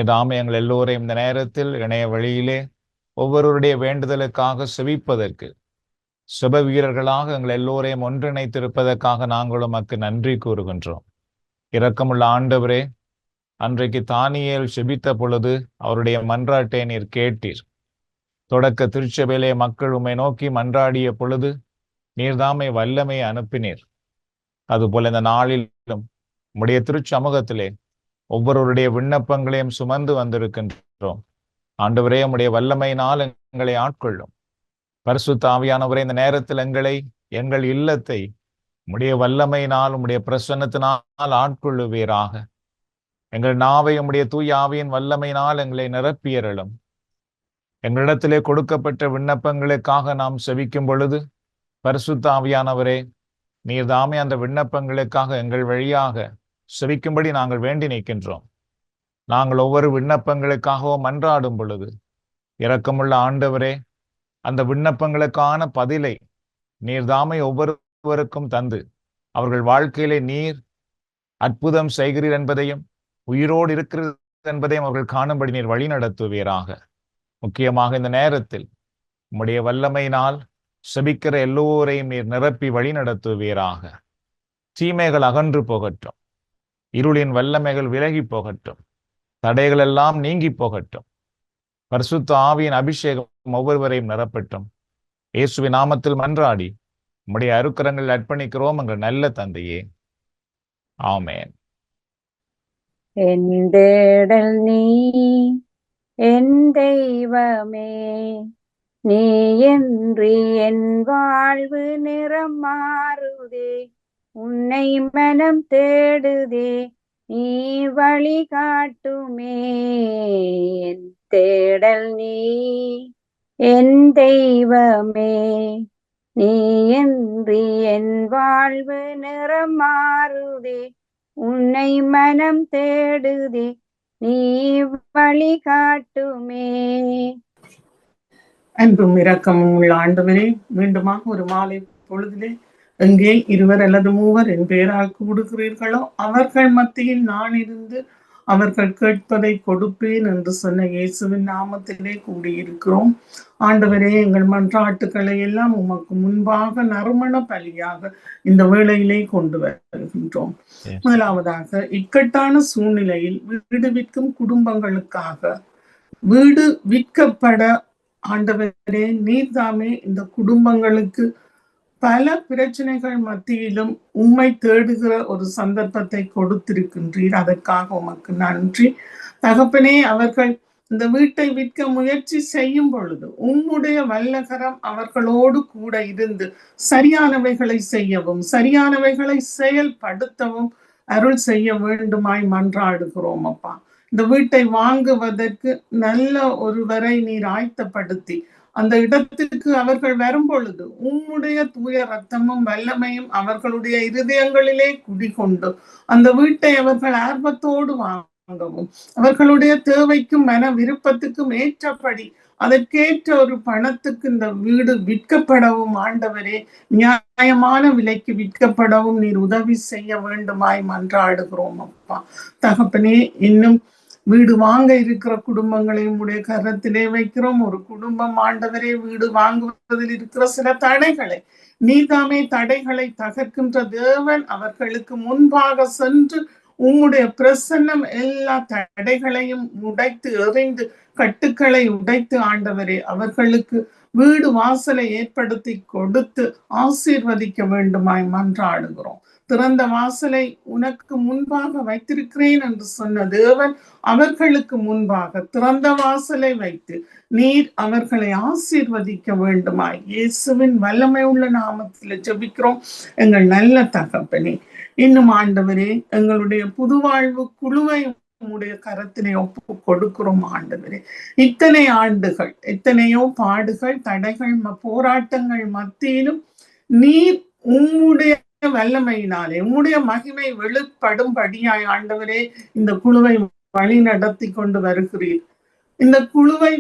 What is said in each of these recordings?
தாமே எங்கள் எல்லோரையும் இந்த நேரத்தில் இணைய வழியிலே ஒவ்வொருவருடைய வேண்டுதலுக்காக செவிப்பதற்கு சுப வீரர்களாக எங்கள் எல்லோரையும் ஒன்றிணைத்திருப்பதற்காக நாங்கள் உமக்கு நன்றி கூறுகின்றோம். இரக்கமுள்ள ஆண்டவரே, அன்றைக்கு தானியேல் செபித்த பொழுது அவருடைய மன்றாட்டை நீர் கேட்டீர். தொடக்க திருச்சபையிலே மக்கள் உம்மை நோக்கி மன்றாடிய பொழுது நீர்தாமை வல்லமையை அனுப்பினீர். அதுபோல இந்த நாளிலும் உம்முடைய திருச்சமூகத்திலே ஒவ்வொருவருடைய விண்ணப்பங்களையும் சுமந்து வந்திருக்கின்றோம். ஆண்டவரே, உம்முடைய வல்லமையினால் எங்களை ஆட்கொள்ளும். பரிசுத்த ஆவியானவரே, இந்த நேரத்தில் எங்கள் இல்லத்தை உம்முடைய வல்லமையினால் உம்முடைய பிரசன்னத்தினால் ஆட்கொள்ளுவீராக. எங்கள் நாவை உம்முடைய தூய ஆவியின் வல்லமையினால் எங்களை நிரப்பியறலும். எங்களிடத்திலே கொடுக்கப்பட்ட விண்ணப்பங்களுக்காக நாம் செபிக்கும் பொழுது பரிசுத்த ஆவியானவரே, நீர் தாமே அந்த விண்ணப்பங்களுக்காக எங்கள் வழியாக செபிக்கும்படி நாங்கள் வேண்டி நிற்கின்றோம். நாங்கள் ஒவ்வொரு விண்ணப்பங்களுக்காகவும் மன்றாடும் பொழுது இரக்கமுள்ள ஆண்டவரே, அந்த விண்ணப்பங்களுக்கான பதிலை நீர் தாமே ஒவ்வொருவருக்கும் தந்து அவர்கள் வாழ்க்கையிலே நீர் அற்புதம் செய்கிறீர் என்பதையும் உயிரோடு இருக்கிறது என்பதையும் அவர்கள் காணும்படி நீர் வழி நடத்துவீராக. முக்கியமாக இந்த நேரத்தில் உம்முடைய வல்லமையினால் செபிக்கிற எல்லோரையும் நீர் நிரப்பி வழி நடத்துவீராக. தீமைகள் அகன்று போகட்டும், இருளின் வல்லமைகள் விலகி போகட்டும், தடைகள் எல்லாம் நீங்கி போகட்டும். பரிசுத்த ஆவியின் அபிஷேகம் ஒவ்வொருவரையும் நிரப்பட்டும். இயேசுவின் நாமத்தில் மன்றாடி உம்முடைய அருக்கரங்கள் அர்ப்பணிக்கிறோம் எங்கள் நல்ல தந்தையே, ஆமேன். என் தேடல் நீ, என் தெய்வமே, நீ இன்றி என் வாழ்வு நிறம் மாறுதே. உன்னை மனம் தேடுதே, நீ வழி காட்டுமே. என் தேடல் நீ, என் தெய்வமே, நீ இன்றி என் வாழ்வு நிறம் மாறுதே. உன்னை மனம் தேடுதே, நீ வழி காட்டுமே. அன்பும் இரக்கமும் உள்ள ஆண்டவரே, மீண்டுமாக ஒரு மாலை பொழுதிலே எங்கே இருவர் அல்லது மூவர் என் பெயரால் கூடுகிறீர்களோ அவர்கள் மத்தியில் நான் இருந்து அவர்கள் கேட்பதை கொடுப்பேன் என்று சொன்ன இயேசுவின் நாமத்திலே கூடியிருக்கிறோம். ஆண்டவரே, எங்கள் மன்றாட்டுக்களை எல்லாம் உமக்கு முன்பாக நறுமண பலியாக இந்த வேளையிலே கொண்டு வருகின்றோம். முதலாவதாக, இக்கட்டான சூழ்நிலையில் வீடு விற்கும் குடும்பங்களுக்காக வீடு விற்கப்பட ஆண்டவரே, நீர்தாமே இந்த குடும்பங்களுக்கு பல பிரச்சனைகள் மத்தியிலும் உம்மை தேடுகிற ஒரு சந்தர்ப்பத்தை கொடுத்திருக்கின்றீர். அதற்காக உமக்கு நன்றி தகப்பனே. அவர்கள் இந்த வீட்டை விற்க முயற்சி செய்யும் பொழுது உம்முடைய வல்லகரம் அவர்களோடு கூட இருந்து சரியானவைகளை செய்யவும் சரியானவைகளை செயல்படுத்தவும் அருள் செய்ய வேண்டுமாய் மன்றாடுகிறோம் அப்பா. இந்த வீட்டை வாங்குவதற்கு நல்ல ஒருவரை நீர் ஆயத்தப்படுத்தி அந்த இடத்துக்கு அவர்கள் வரும் பொழுது உம்முடைய தூய ரத்தமும் வல்லமையும் அவர்களுடைய இருதயங்களிலே குடிகொண்டு அந்த வீட்டை அவர்கள் ஆர்வத்தோடு வாங்கவும் அவர்களுடைய தேவைக்கும் மன விருப்பத்துக்கும் ஏற்றபடி அதற்கேற்ற ஒரு பணத்துக்கு இந்த வீடு விற்கப்படவும் ஆண்டவரே, நியாயமான விலைக்கு விற்கப்படவும் நீர் உதவி செய்ய வேண்டுமாய் மன்றாடுகிறோம் அப்பா. தகப்பனே, இன்னும் வீடு வாங்க இருக்கிற குடும்பங்களையும் உடைய கரத்திலே வைக்கிறோம். ஒரு குடும்பம் ஆண்டவரே வீடு வாங்குவதில் இருக்கிற சில தடைகளை நீதாமே தடைகளை தகர்க்கின்ற தேவன், அவர்களுக்கு முன்பாக சென்று உம்முடைய பிரசன்னம் எல்லா தடைகளையும் உடைத்து எறிந்து கட்டுக்களை உடைத்து ஆண்டவரே அவர்களுக்கு வீடு வாசலை ஏற்படுத்தி கொடுத்து ஆசீர்வதிக்க வேண்டுமாய் மன்றாடுகிறோம். திறந்த வாசலை உனக்கு முன்பாக வைத்திருக்கிறேன் என்று சொன்ன தேவன் அவர்களுக்கு முன்பாக திறந்த வாசலை வைத்து நீர் அவர்களை ஆசீர்வதிக்க வேண்டுமாய் இயேசுவின் வல்லமை உள்ள நாமத்தில் ஜெபிக்கிறோம் எங்கள் நல்ல தகப்பனே. இன்னும் ஆண்டவரே, எங்களுடைய புதுவாழ்வு குழுவை உம்முடைய கரத்தினை ஒப்பு கொடுக்கிறோம் ஆண்டவரே. இத்தனை ஆண்டுகள் எத்தனையோ பாடுகள் தடைகள் போராட்டங்கள் மத்தியிலும் நீர் உம்முடைய வல்லமையினாலே உம்முடைய மகிமை வெளிப்படும்படியாய் ஆண்டவரே இந்த குழுவை வழி நடத்தி கொண்டு வருகிறீர். இந்த குழுவை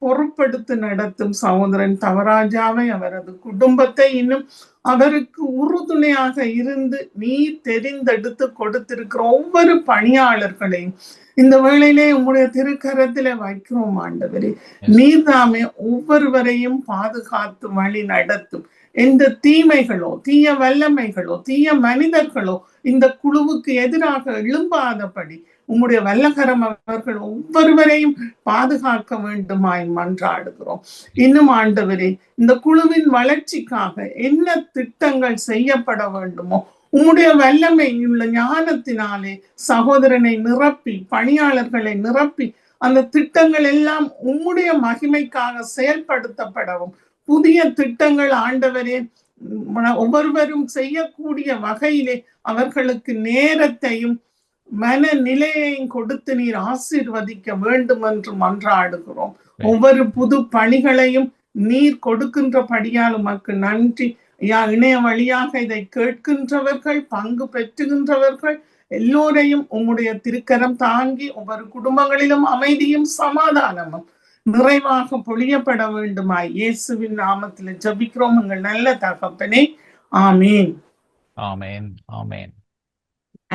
பொறுப்படுத்தி நடத்தும் சகோதரன் தவராஜாவை, அவரது குடும்பத்தை, இன்னும் அவருக்கு உறுதுணையாக இருந்து நீர் தெரிந்தெடுத்து கொடுத்திருக்கிற ஒவ்வொரு பணியாளர்களையும் இந்த வேளையிலே உங்களுடைய திருக்கரத்திலே வைக்கிறோம் ஆண்டவரே. நீர்தாமே ஒவ்வொருவரையும் பாதுகாத்து வழி நடத்தும். எந்த தீமைகளோ, தீய வல்லமைகளோ, தீய மனிதர்களோ இந்த குழுவுக்கு எதிராக எழும்பாதபடி உம்முடைய வல்லகரம் அவர்கள் ஒவ்வொருவரையும் பாதுகாக்க வேண்டுமாய் மன்றாடுகிறோம். இன்னும் ஆண்டவரே, இந்த குழுவின் வளர்ச்சிக்காக என்ன திட்டங்கள் செய்யப்பட வேண்டுமோ உம்முடைய வல்லமை உள்ள ஞானத்தினாலே சகோதரனை நிரப்பி, பணியாளர்களை நிரப்பி, அந்த திட்டங்கள் எல்லாம் உம்முடைய மகிமைக்காக செயல்படுத்தப்படவும், புதிய திட்டங்கள் ஆண்டவரே ஒவ்வொருவரும் செய்யக்கூடிய வகையிலே அவர்களுக்கு நேரத்தையும் மனநிலையையும் கொடுத்து நீர் ஆசீர்வதிக்க வேண்டும் என்று மன்றாடுகிறோம். ஒவ்வொரு புது பணிகளையும் நீர் கொடுக்கின்றபடியால் உமக்கு நன்றி. இணைய வழியாக இதை கேட்கின்றவர்கள், பங்கு பெற்றுகின்றவர்கள் எல்லோரையும் உம்முடைய திருக்கரம் தாங்கி ஒவ்வொரு குடும்பங்களிலும் அமைதியும் சமாதானமும் நிறைவாக பொழியப்பட வேண்டுமாய் இயேசுவின் நாமத்தில் ஜெபிக்கிறோம் எங்கள் நல்ல தகப்பனே. ஆமீன். ஆமேன். ஆமேன்.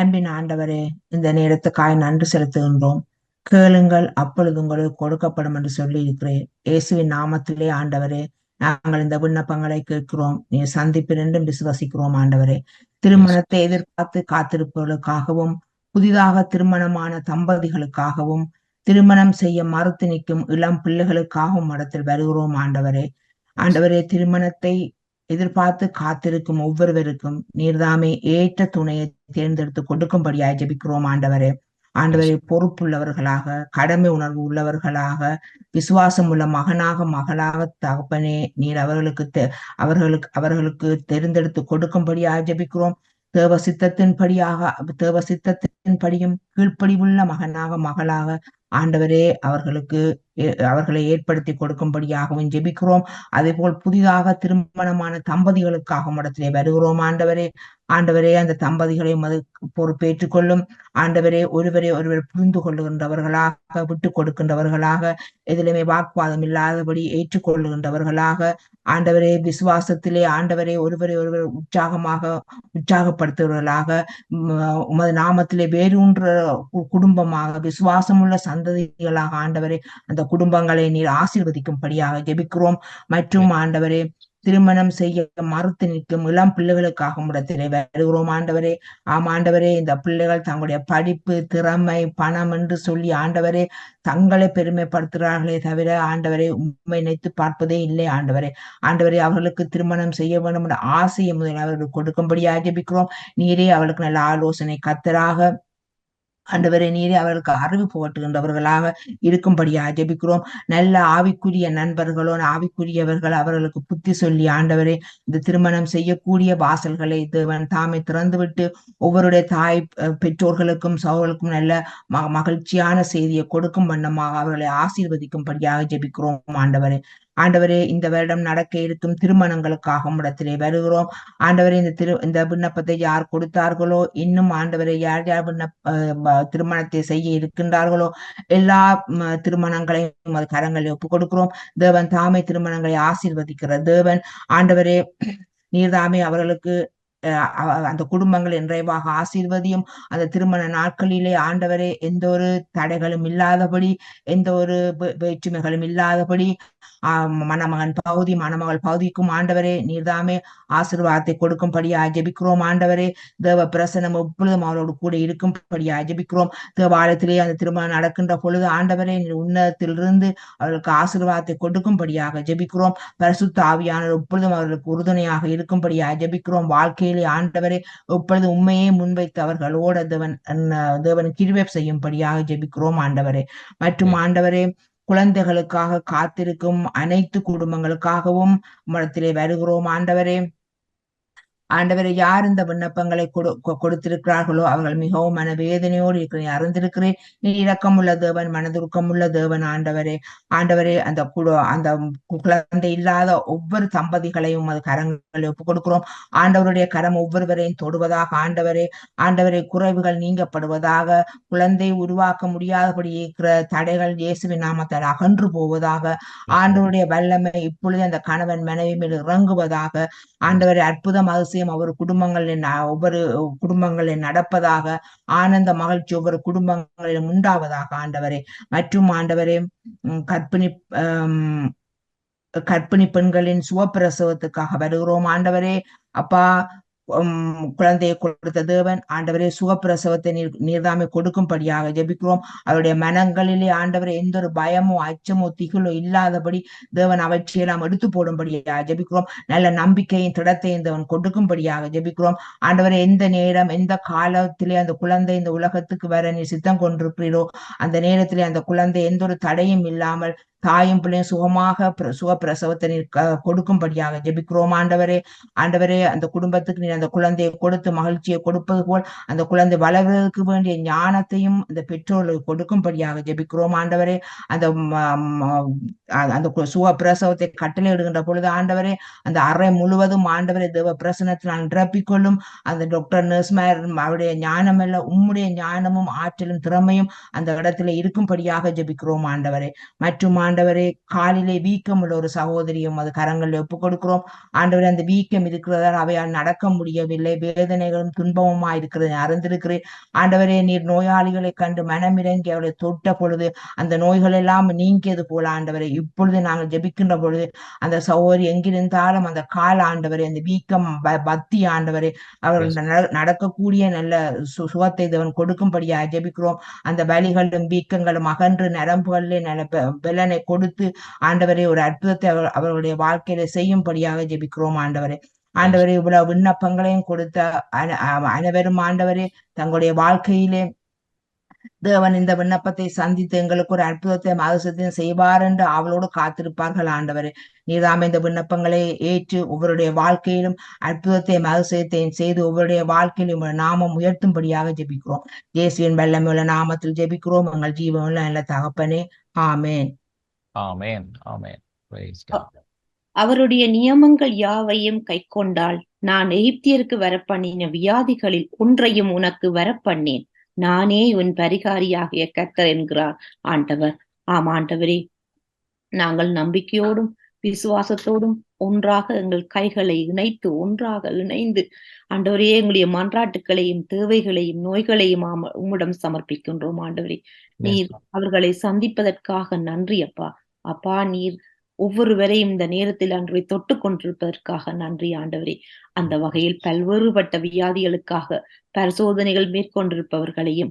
அன்பின் ஆண்டவரே, இந்த நேரத்துக்காய் நன்றி செலுத்துகின்றோம். கேளுங்கள், அப்பொழுது உங்களுக்கு கொடுக்கப்படும் என்று சொல்லி இருக்கிறேன். இயேசுவின் நாமத்திலே ஆண்டவரே, நாங்கள் இந்த விண்ணப்பங்களை கேட்கிறோம். நீர் சந்திப்பீர் என்றும் விசுவசிக்கிறோம் ஆண்டவரே. திருமணத்தை எதிர்பார்த்து காத்திருப்பவர்களுக்காகவும், புதிதாக திருமணமான தம்பதிகளுக்காகவும், திருமணம் செய்ய மறுத்து நிற்கும் இளம் பிள்ளைகளுக்காகவும் இடத்தில் வருகிறோம் ஆண்டவரே. ஆண்டவரே, திருமணத்தை எதிர்பார்த்து காத்திருக்கும் ஒவ்வொருவருக்கும் நீர்தாமே ஏற்ற துணையை தேர்ந்தெடுத்து கொடுக்கும்படியாக ஜெபிக்கிறோம் ஆண்டவரே. ஆண்டவரை பொறுப்புள்ளவர்களாக, கடமை உணர்வு உள்ளவர்களாக, விசுவாசம் உள்ள மகனாக, மகளாக தகப்பனே நீர் அவர்களுக்கு தேர்ந்தெடுத்து கொடுக்கும்படியாக ஜெபிக்கிறோம். தேவ சித்தத்தின்படியும் கீழ்ப்படிவுள்ள மகனாக, மகளாக ஆண்டவரே அவர்களை ஏற்படுத்தி கொடுக்கும்படியாகவும் ஜெபிக்கிறோம். அதே போல் புதிதாக திருமணமான தம்பதிகளுக்காக இடத்திலே வருகிறோம் ஆண்டவரே. ஆண்டவரே, அந்த தம்பதிகளையும் அது பொறுப்பேற்றுக் கொள்ளும் ஆண்டவரே. ஒருவரை புரிந்து கொள்ளுகின்றவர்களாக, விட்டு கொடுக்கின்றவர்களாக, எதிலுமே வாக்குவாதம் இல்லாதபடி ஏற்றுக்கொள்ளுகின்றவர்களாக ஆண்டவரே, விசுவாசத்திலே ஆண்டவரே ஒருவரை உற்சாகப்படுத்துவர்களாக, உமது நாமத்திலே வேறொன்ற குடும்பமாக, விசுவாசமுள்ள சந்ததிகளாக ஆண்டவரே அந்த குடும்பங்களை நீர் ஆசீர்வதிக்கும்படியாக ஜெபிக்கிறோம். மற்றும் ஆண்டவரே, திருமணம் செய்ய மறுத்து நிற்கும் இளம் பிள்ளைகளுக்காக இடத்திலே வருகிறோம் ஆண்டவரே. ஆண்டவரே, இந்த பிள்ளைகள் தங்களுடைய படிப்பு, திறமை, பணம் என்று சொல்லி ஆண்டவரே தங்களை பெருமைப்படுத்துகிறார்களே தவிர ஆண்டவரை உண்மை நினைத்து பார்ப்பதே இல்லை ஆண்டவரே. ஆண்டவரே, அவர்களுக்கு திருமணம் செய்ய வேண்டும் என்ற ஆசையை முதல் அவர்களுக்கு கொடுக்கும்படியாக ஜெபிக்கிறோம். நீரே அவர்களுக்கு நல்ல ஆலோசனை கர்த்தராக ஆண்டவரே, நீரே அவர்களுக்கு அறிவு புகட்டுகின்றவர்களாக இருக்கும்படியாக ஜெபிக்கிறோம். நல்ல ஆவிக்குரிய நண்பர்களோ, ஆவிக்குரியவர்கள் அவர்களுக்கு புத்தி சொல்லி ஆண்டவரே இந்த திருமணம் செய்யக்கூடிய வாசல்களை தேவன் தாமே திறந்துவிட்டு ஒவ்வொருடைய தாய் பெற்றோர்களுக்கும் சகோதரர்களுக்கும் நல்ல மகிழ்ச்சியான செய்தியை கொடுக்கும் வண்ணமாக அவர்களை ஆசீர்வதிக்கும்படியாக ஜெபிக்கிறோம் ஆண்டவரே. ஆண்டவரே, இந்த வருடம் நடக்க இருக்கும் திருமணங்களுக்காக இடத்திலே வருகிறோம் ஆண்டவரே. இந்த விண்ணப்பத்தை யார் கொடுத்தார்களோ, இன்னும் ஆண்டவரை யார் திருமணத்தை செய்ய இருக்கின்றார்களோ எல்லா திருமணங்களையும் கரங்களை ஒப்புக் கொடுக்கிறோம். தேவன் தாமே திருமணங்களை ஆசீர்வதிக்கிற தேவன் ஆண்டவரே. நீர்தாமே அவர்களுக்கு அந்த குடும்பங்கள் நிறைவாக ஆசீர்வதியும். அந்த திருமண நாட்களிலே ஆண்டவரே எந்த ஒரு தடைகளும் இல்லாதபடி, எந்த ஒரு வேற்றுமைகளும் இல்லாதபடி மணமகன் பகுதி மணமகள் பகுதிக்கும் ஆண்டவரே நீர்தாமே ஆசீர்வாதத்தை கொடுக்கும்படியா ஜெபிக்கிறோம் ஆண்டவரே. தேவ பிரசனம் எப்பொழுதும் அவரோடு கூட இருக்கும்படியா ஜெபிக்கிறோம். தேவாலயத்திலே அந்த திருமணம் நடக்கின்ற பொழுது ஆண்டவரே நீர் உன்னதத்திலிருந்து அவர்களுக்கு ஆசீர்வாதத்தை கொடுக்கும்படியாக ஜெபிக்கிறோம். பரிசுத்த ஆவியானவர் எப்பொழுதும் அவர்களுக்கு உறுதுணையாக இருக்கும்படியா ஜெபிக்கிறோம். வாழ்க்கையிலே ஆண்டவரே எப்பொழுது உண்மையே முன்வைத்து அவர்களோட தேவன் கிருபை செய்யும்படியாக ஜெபிக்கிறோம் ஆண்டவரே. மற்றும் ஆண்டவரே, குழந்தைகளுக்காக காத்திருக்கும் அனைத்து குடும்பங்களுக்காகவும் மனத்திலே வருகிறோம் ஆண்டவரே. ஆண்டவரை யார் இந்த விண்ணப்பங்களை கொடுத்திருக்கிறார்களோ அவர்கள் மிகவும் மனவேதனையோடு இருக்கிற அறிந்திருக்கிறேன். நீ இரக்கமுள்ள தேவன், மனதுருக்கமுள்ள தேவன். ஆண்டவரே அந்த குழந்தை இல்லாத ஒவ்வொரு தம்பதிகளையும் அது கரங்களை ஒப்புக் கொடுக்கிறோம். ஆண்டவருடைய கரம் ஒவ்வொருவரையும் தொடுவதாக. ஆண்டவரை குறைவுகள் நீங்கப்படுவதாக. குழந்தை உருவாக்க முடியாதபடி இருக்கிற தடைகள் இயேசுவின் நாமத்தால் அகன்று போவதாக. ஆண்டவருடைய வல்லமை இப்பொழுது அந்த கணவன் மனைவி மேல் இறங்குவதாக. ஆண்டவரை அற்புதம் அதிசயம் ஒவ்வொரு குடும்பங்களில் நடப்பதாக. ஆனந்த மகிழ்ச்சி ஒவ்வொரு குடும்பங்களிலும் உண்டாவதாக ஆண்டவரே. மற்றும் ஆண்டவரே கர்ப்பிணி பெண்களின் சுகப்பிரசவத்துக்காக வருகிறோம் ஆண்டவரே. அப்பா, குழந்தையை கொடுத்த தேவன் ஆண்டவரே, சுகப்பிரசவத்தை நீர்தாமே கொடுக்கும்படியாக ஜெபிக்கிறோம். அவருடைய மனங்களிலே ஆண்டவரே எந்த ஒரு பயமோ அச்சமோ திகிலோ இல்லாதபடி தேவன் அவற்றையெல்லாம் எடுத்து போடும்படியாக ஜெபிக்கிறோம். நல்ல நம்பிக்கையும் திடத்தையும் தேவன் கொடுக்கும்படியாக ஜெபிக்கிறோம். ஆண்டவரே, எந்த நேரம் எந்த காலத்திலே அந்த குழந்தை இந்த உலகத்துக்கு வர நீ சித்தம் கொண்டிருக்கிறீரோ அந்த நேரத்திலே அந்த குழந்தை எந்த ஒரு தடையும் இல்லாமல் தாயும் பிள்ளையும் சுகப்பிரசவத்தை நீர் கொடுக்கும்படியாக ஜெபிக்கிறோம் ஆண்டவரே. அந்த குடும்பத்துக்கு நீர் அந்த குழந்தையை கொடுத்து மகிழ்ச்சியை கொடுப்பது போல் அந்த குழந்தை வளர்வதற்கு வேண்டிய ஞானத்தையும் அந்த பெற்றோர்களுக்கு கொடுக்கும்படியாக ஜெபிக்கிறோம் ஆண்டவரே. அந்த சுகப்பிரசவத்தை கட்டளையிடுகின்ற பொழுது ஆண்டவரே, அந்த அறை முழுவதும் ஆண்டவரே தேவ பிரசனத்தினால் நிரப்பிக்கொள்ளும். அந்த டாக்டர் நர்ஸ்மார் அவருடைய ஞானம் எல்லாம் உம்முடைய ஞானமும் ஆற்றலும் திறமையும் அந்த இடத்துல இருக்கும்படியாக ஜெபிக்கிறோம் ஆண்டவரே. மற்றும் ஆண்டவரே, காலிலே வீக்கம் உள்ள ஒரு சகோதரியும் அது கரங்களில் ஒப்புக் கொடுக்கிறோம் ஆண்டவரே. அந்த வீக்கம் இருக்கிறதால் அவையால் நடக்க முடியவில்லை, வேதனைகளும் துன்பமுமா இருக்கிறது அறிந்திருக்கிறேன் ஆண்டவரே. நீர் நோயாளிகளை கண்டு மனமிறங்கி அவளை தொட்ட பொழுது அந்த நோய்கள் எல்லாம் நீங்கியது போல ஆண்டவரே. இப்பொழுது நாங்கள் ஜெபிக்கின்ற பொழுது அந்த சகோதரி எங்கிருந்தாலும் அந்த கால ஆண்டவரே, அந்த வீக்கம் பக்தி ஆண்டவரே அவர்கள் நடக்கக்கூடிய நல்ல சுகத்தை தேவன் கொடுக்கும்படியாக ஜெபிக்கிறோம். அந்த வலிகளும் வீக்கங்களும் அகன்று நரம்புகளிலே நல்ல பலனை கொடுத்து ஆண்டவரே ஒரு அற்புதத்தை அவர்களுடைய வாழ்க்கையில செய்யும்படியாக ஜெபிக்கிறோம் ஆண்டவரே. இவ்வளவு விண்ணப்பங்களையும் கொடுத்த அனைவரும் ஆண்டவரே தங்களுடைய வாழ்க்கையிலே தேவன் இந்த விண்ணப்பத்தை சந்தித்து எங்களுக்கு ஒரு அற்புதத்தை அதிசயத்தையும் செய்வார் என்று அவளோடு காத்திருப்பார்கள் ஆண்டவரே. நீதாம் இந்த விண்ணப்பங்களை ஏற்று ஒவ்வொருடைய வாழ்க்கையிலும் அற்புதத்தையும் அதிசயத்தையும் செய்து ஒவ்வொருடைய வாழ்க்கையிலும் நாமம் உயர்த்தும்படியாக ஜெபிக்கிறோம். இயேசுவின் வல்லமையுள்ள நாமத்தில் ஜெபிக்கிறோம் எங்கள் ஜீவனுள்ள நல்ல தகப்பனே. ஆமேன். ஆமேன். ஆமேன். Praise God. அவருடைய நியமங்கள் யாவையும் கைக்கொண்டால் நான் எகிப்தியருக்கு வரப்பண்ணின வியாதிகளில் ஒன்றையும் உனக்கு வரப்பண்ணேன். நானே உன் பரிகாரியாகிய கர்த்தர் என்கிறார் ஆண்டவர். ஆம் ஆண்டவரே, நாங்கள் நம்பிக்கையோடும் விசுவாசத்தோடும் ஒன்றாக எங்கள் கைகளை ஒன்றாக இணைந்து ஆண்டவரே எங்களுடைய மன்றாட்டுக்களையும் தேவைகளையும் நோய்களையும் உம்மிடம் சமர்ப்பிக்கின்றோம் ஆண்டவரே. நீர் அவர்களை சந்திப்பதற்காக நன்றி அப்பா. அப்பா, நீர் ஒவ்வொருவரையும் இந்த நேரத்தில் அன்றை தொட்டு கொண்டிருப்பதற்காக நன்றி ஆண்டவரே. அந்த வகையில் பல்வேறுபட்ட வியாதிகளுக்காக பரிசோதனைகள் மேற்கொண்டிருப்பவர்களையும்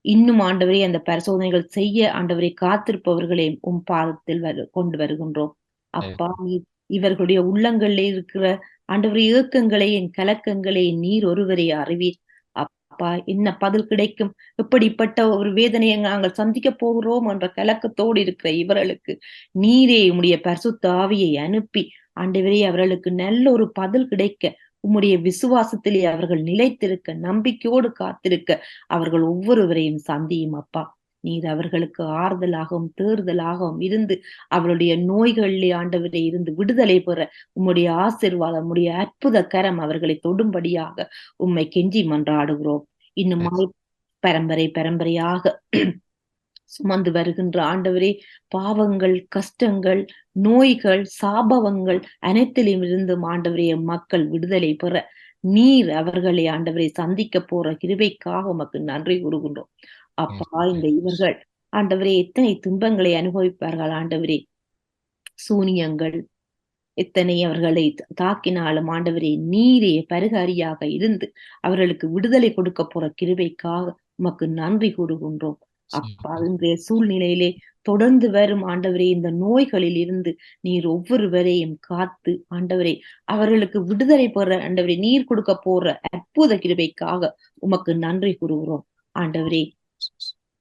இன்னும் ஆண்டவரே அந்த பரிசோதனைகள் செய்ய ஆண்டவரை காத்திருப்பவர்களையும் உம் பாதத்தில் கொண்டு வருகின்றோம் அப்பா. நீர் இவர்களுடைய உள்ளங்களில் இருக்கிற ஆண்டவரை ஏக்கங்களையும் கலக்கங்களையும் நீர் ஒருவரை அறிவீர் அப்பா. என்ன பதில் கிடைக்கும், இப்படிப்பட்ட ஒரு வேதனையை நாங்கள் சந்திக்க போகிறோம் என்ற கலக்கத்தோடு இருக்கிற இவர்களுக்கு நீரே உம்முடைய பரிசுத்த ஆவியை அனுப்பி ஆண்டவரே அவர்களுக்கு நல்ல ஒரு பதில் கிடைக்க உம்முடைய விசுவாசத்திலே அவர்கள் நிலைத்திருக்க நம்பிக்கையோடு காத்திருக்க அவர்கள் ஒவ்வொருவரையும் சந்தியும் அப்பா. நீர் அவர்களுக்கு ஆறுதலாகவும் தேர்தலாகவும் இருந்து அவருடைய நோய்களிலே ஆண்டவரை இருந்து விடுதலை பெற உம்முடைய ஆசீர்வாதம் உம்முடைய அற்புத கரம் அவர்களை தொடும்படியாக உம்மை கெஞ்சி மன்றாடுகிறோம். இன்னும் பரம்பரையாக சுமந்து வருகின்ற ஆண்டவரே பாவங்கள், கஷ்டங்கள், நோய்கள், சாபவங்கள் அனைத்திலும் இருந்தும் ஆண்டவரே மக்கள் விடுதலை பெற நீர் அவர்களை ஆண்டவரை சந்திக்க போற கிருபைக்காக உமக்கு நன்றி கூறுகின்றோம் அப்பா. இந்த இவர்கள் ஆண்டவரே எத்தனை துன்பங்களை அனுபவிப்பார்கள் ஆண்டவரே. சூனியங்கள் எத்தனை அவர்களை தாக்கினாலும் ஆண்டவரே நீரே பரிகாரியாக இருந்து அவர்களுக்கு விடுதலை கொடுக்க போற கிருபைக்காக உமக்கு நன்றி கூறுகின்றோம் அப்பா. இன்றைய சூழ்நிலையிலே தொடர்ந்து வரும் ஆண்டவரே இந்த நோய்களில் இருந்து நீர் ஒவ்வொருவரையும் காத்து ஆண்டவரே அவர்களுக்கு விடுதலை பெற ஆண்டவரே நீர் கொடுக்க போற அற்புத கிருபைக்காக உமக்கு நன்றி கூறுகிறோம் ஆண்டவரே.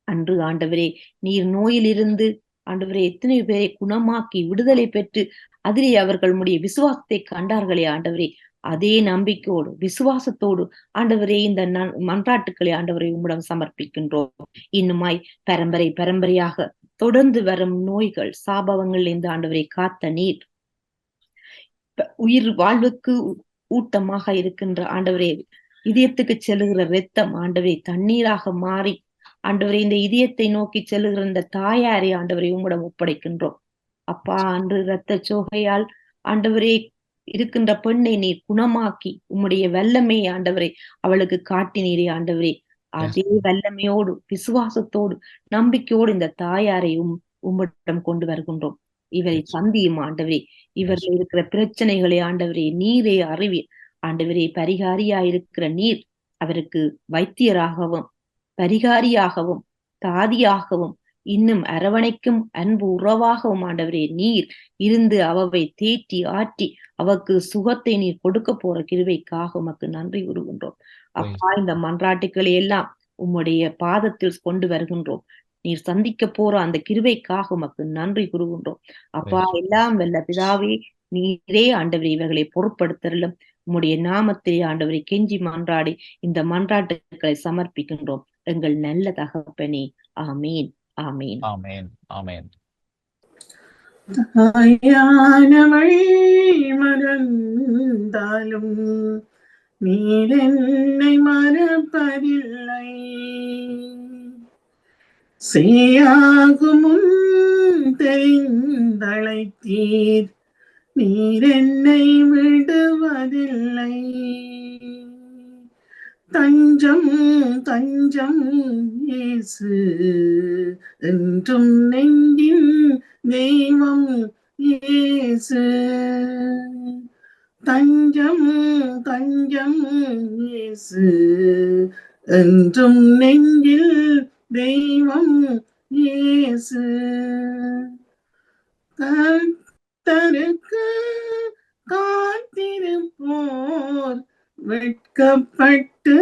அன்று ஆண்டவரே நீர் நோயில் இருந்து ஆண்டவரே எத்தனை பேரை குணமாக்கி விடுதலை பெற்று அதிலே அவர்கள் விசுவாசத்தை கண்டார்களே ஆண்டவரே. அதே நம்பிக்கையோடு விசுவாசத்தோடு ஆண்டவரே இந்த மன்றாட்டுக்களை ஆண்டவரை உம்மிடம் சமர்ப்பிக்கின்றோம். இன்னுமாய் பரம்பரையாக தொடர்ந்து வரும் நோய்கள் சாபவங்களிலிருந்து ஆண்டவரை காத்த நீர், உயிர் வாழ்வுக்கு ஊட்டமாக இருக்கின்ற ஆண்டவரே, இதயத்துக்கு செல்லுகிற இரத்தம் ஆண்டவரை தண்ணீராக மாறி ஆண்டவரை இந்த இதயத்தை நோக்கி செல்லுகிற இந்த தாயாரை ஆண்டவரை உம்மிடம் ஒப்படைக்கின்றோம். அப்பா, அன்று இரத்த சோகையால் ஆண்டவரே இருக்கின்ற பெண்ணை நீர் குணமாக்கி உம்முடைய வல்லமையை ஆண்டவரை அவளுக்கு காட்டினீரே ஆண்டவரே, அதே வல்லமையோடு விசுவாசத்தோடு நம்பிக்கையோடு இந்த தாயாரை உம்மிடம் கொண்டு வருகின்றோம். இவரை சந்தியும் ஆண்டவரே, இவர்கள் இருக்கிற பிரச்சனைகளை ஆண்டவரே நீரே அறிவீர் ஆண்டவரே. பரிகாரியா இருக்கிற நீர் அவருக்கு வைத்தியராகவும் பரிகாரியாகவும் தாதியாகவும் இன்னும் அரவணைக்கும் அன்பு உறவாகவும் ஆண்டவரே நீர் இருந்து அவவை தேற்றி ஆற்றி அவக்கு சுகத்தை நீர் கொடுக்க போற கிருபைக்காக உமக்கு நன்றி கூறுகின்றோம். அப்பா, இந்த மன்றாட்டுக்களை எல்லாம் உம்முடைய பாதத்தில் கொண்டு வருகின்றோம். நீர் சந்திக்க போற அந்த கிருபைக்காக உமக்கு நன்றி கூறுகின்றோம். அப்பா, எல்லாம் வல்ல பிதாவே, நீரே ஆண்டவரே இவர்களை பொருட்படுத்தலும் உம்முடைய நாமத்திலே ஆண்டவரை கெஞ்சி மன்றாடி இந்த மன்றாட்டுக்களை சமர்ப்பிக்கின்றோம் எங்கள் நல்ல தகப்பனே. ஆமீன், ஆமீன், ஆமேன், ஆமேன். தாயானவள் மறந்தாலும் நீர் என்னை மறப்பதில்லை. செய்யாகும் தெரிந்தழைத்தீர், நீர் என்னை விடுவதில்லை. தஞ்சம் தஞ்சம் இயேசு என்றும் நெஞ்சின் தெய்வம் இயேசு. தஞ்சம் தஞ்சம் இயேசு என்றும் நெஞ்சில் தெய்வம் இயேசு. கர்த்தருக்கு காத்திருப்போர் வெட்கப்பட்டு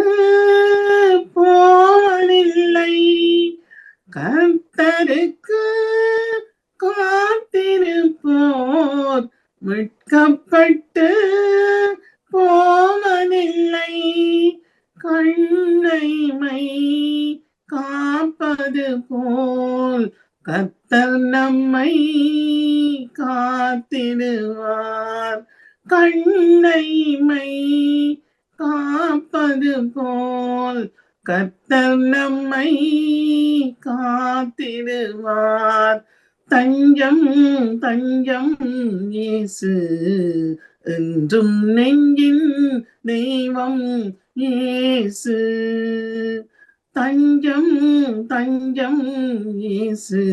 போவதில்லை. கர்த்தருக்கு காத்திருப்போர் வெட்கப்பட்டு போவதில்லை. கண்ணைமை காப்பது போல் கர்த்தர் நம்மை காத்திடுவார். கண்ணைமை காப்பது போல் கர்த்தர் நம்மை காத்திடுவார். தஞ்சம் தஞ்சம் இயேசு என்றும் நெஞ்சின் தெய்வம் இயேசு. தஞ்சம் தஞ்சம் இயேசு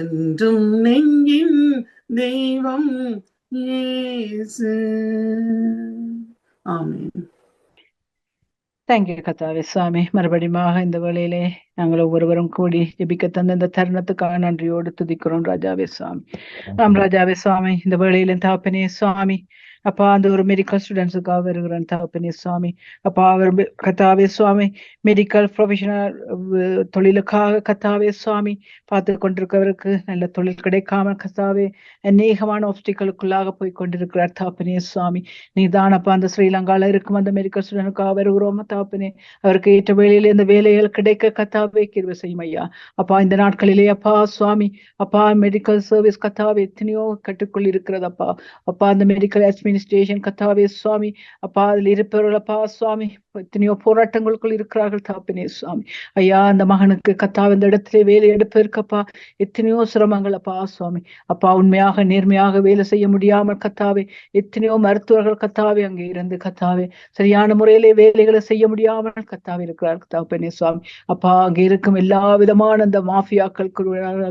என்றும் நெஞ்சின் தெய்வம் இயேசு. ஆமென். தேங்க்யூ கர்த்தாவே சுவாமி. மறுபடியுமாக இந்த வேளையிலே நாங்கள் ஒவ்வொருவரும் கூடி ஜெபிக்க தந்த இந்த தருணத்துக்காக நன்றியோடு துதிக்கிறோம் ராஜாவே சுவாமி. ராஜாவே சுவாமி, இந்த வேளையில தகப்பனே சுவாமி, அப்பா, அந்த ஒரு மெடிக்கல் ஸ்டூடெண்ட்ஸுக்காக வருகிறேன் தகப்பனே சுவாமி. அப்பா, அவர் கர்த்தாவே சுவாமி மெடிக்கல் ப்ரொஃபஷனல் தொழிலுக்காக கர்த்தாவே சுவாமி பார்த்து கொண்டிருக்கிறவருக்கு நல்ல தொழில் கிடைக்காம கர்த்தாவே அநேகமான ஆப்ஸ்டிக்கலுக்குள்ளாக போய் கொண்டிருக்கிறார் தகப்பனே சுவாமி. நீதானப்பா அந்த ஸ்ரீலங்கால இருக்கும் அந்த மெடிக்கல் ஸ்டூடெண்ட்டுக்காக வருகிறோம் தகப்பனே. அவருக்கு ஏற்ற வேலையில இந்த வேலைகள் கிடைக்க கர்த்தாவே கிருபை செய்யும் ஐயா. அப்பா, இந்த நாட்களிலே அப்பா சுவாமி, அப்பா மெடிக்கல் சர்வீஸ் கர்த்தாவே எத்தனையோ கட்டுக்குள் இருக்கிறது அப்பா. அப்பா, அந்த மெடிக்கல் அட்மினிஸ்ட்ரேஷன் கர்த்தாவே சுவாமி, அப்பா அதில் இருப்பவர்கள் அப்பா சுவாமி எத்தனையோ போராட்டங்களுக்குள் இருக்கிறார்கள் தகப்பனே சுவாமி. ஐயா, அந்த மகனுக்கு கர்த்தாவே இந்த இடத்திலே வேலை எடுப்பதற்கப்பா எத்தனையோ சிரமங்கள் அப்பா சுவாமி. அப்பா, உண்மையாக நேர்மையாக வேலை செய்ய முடியாமல் கர்த்தாவே எத்தனையோ மருத்துவர்கள் கர்த்தாவே அங்கே இருந்து கர்த்தாவே சரியான முறையிலே வேலைகளை செய்ய முடியாமல் கர்த்தாவே இருக்கிறார் தகப்பனே சுவாமி. அப்பா, அங்கே இருக்கும் எல்லா விதமான அந்த மாஃபியாக்கள்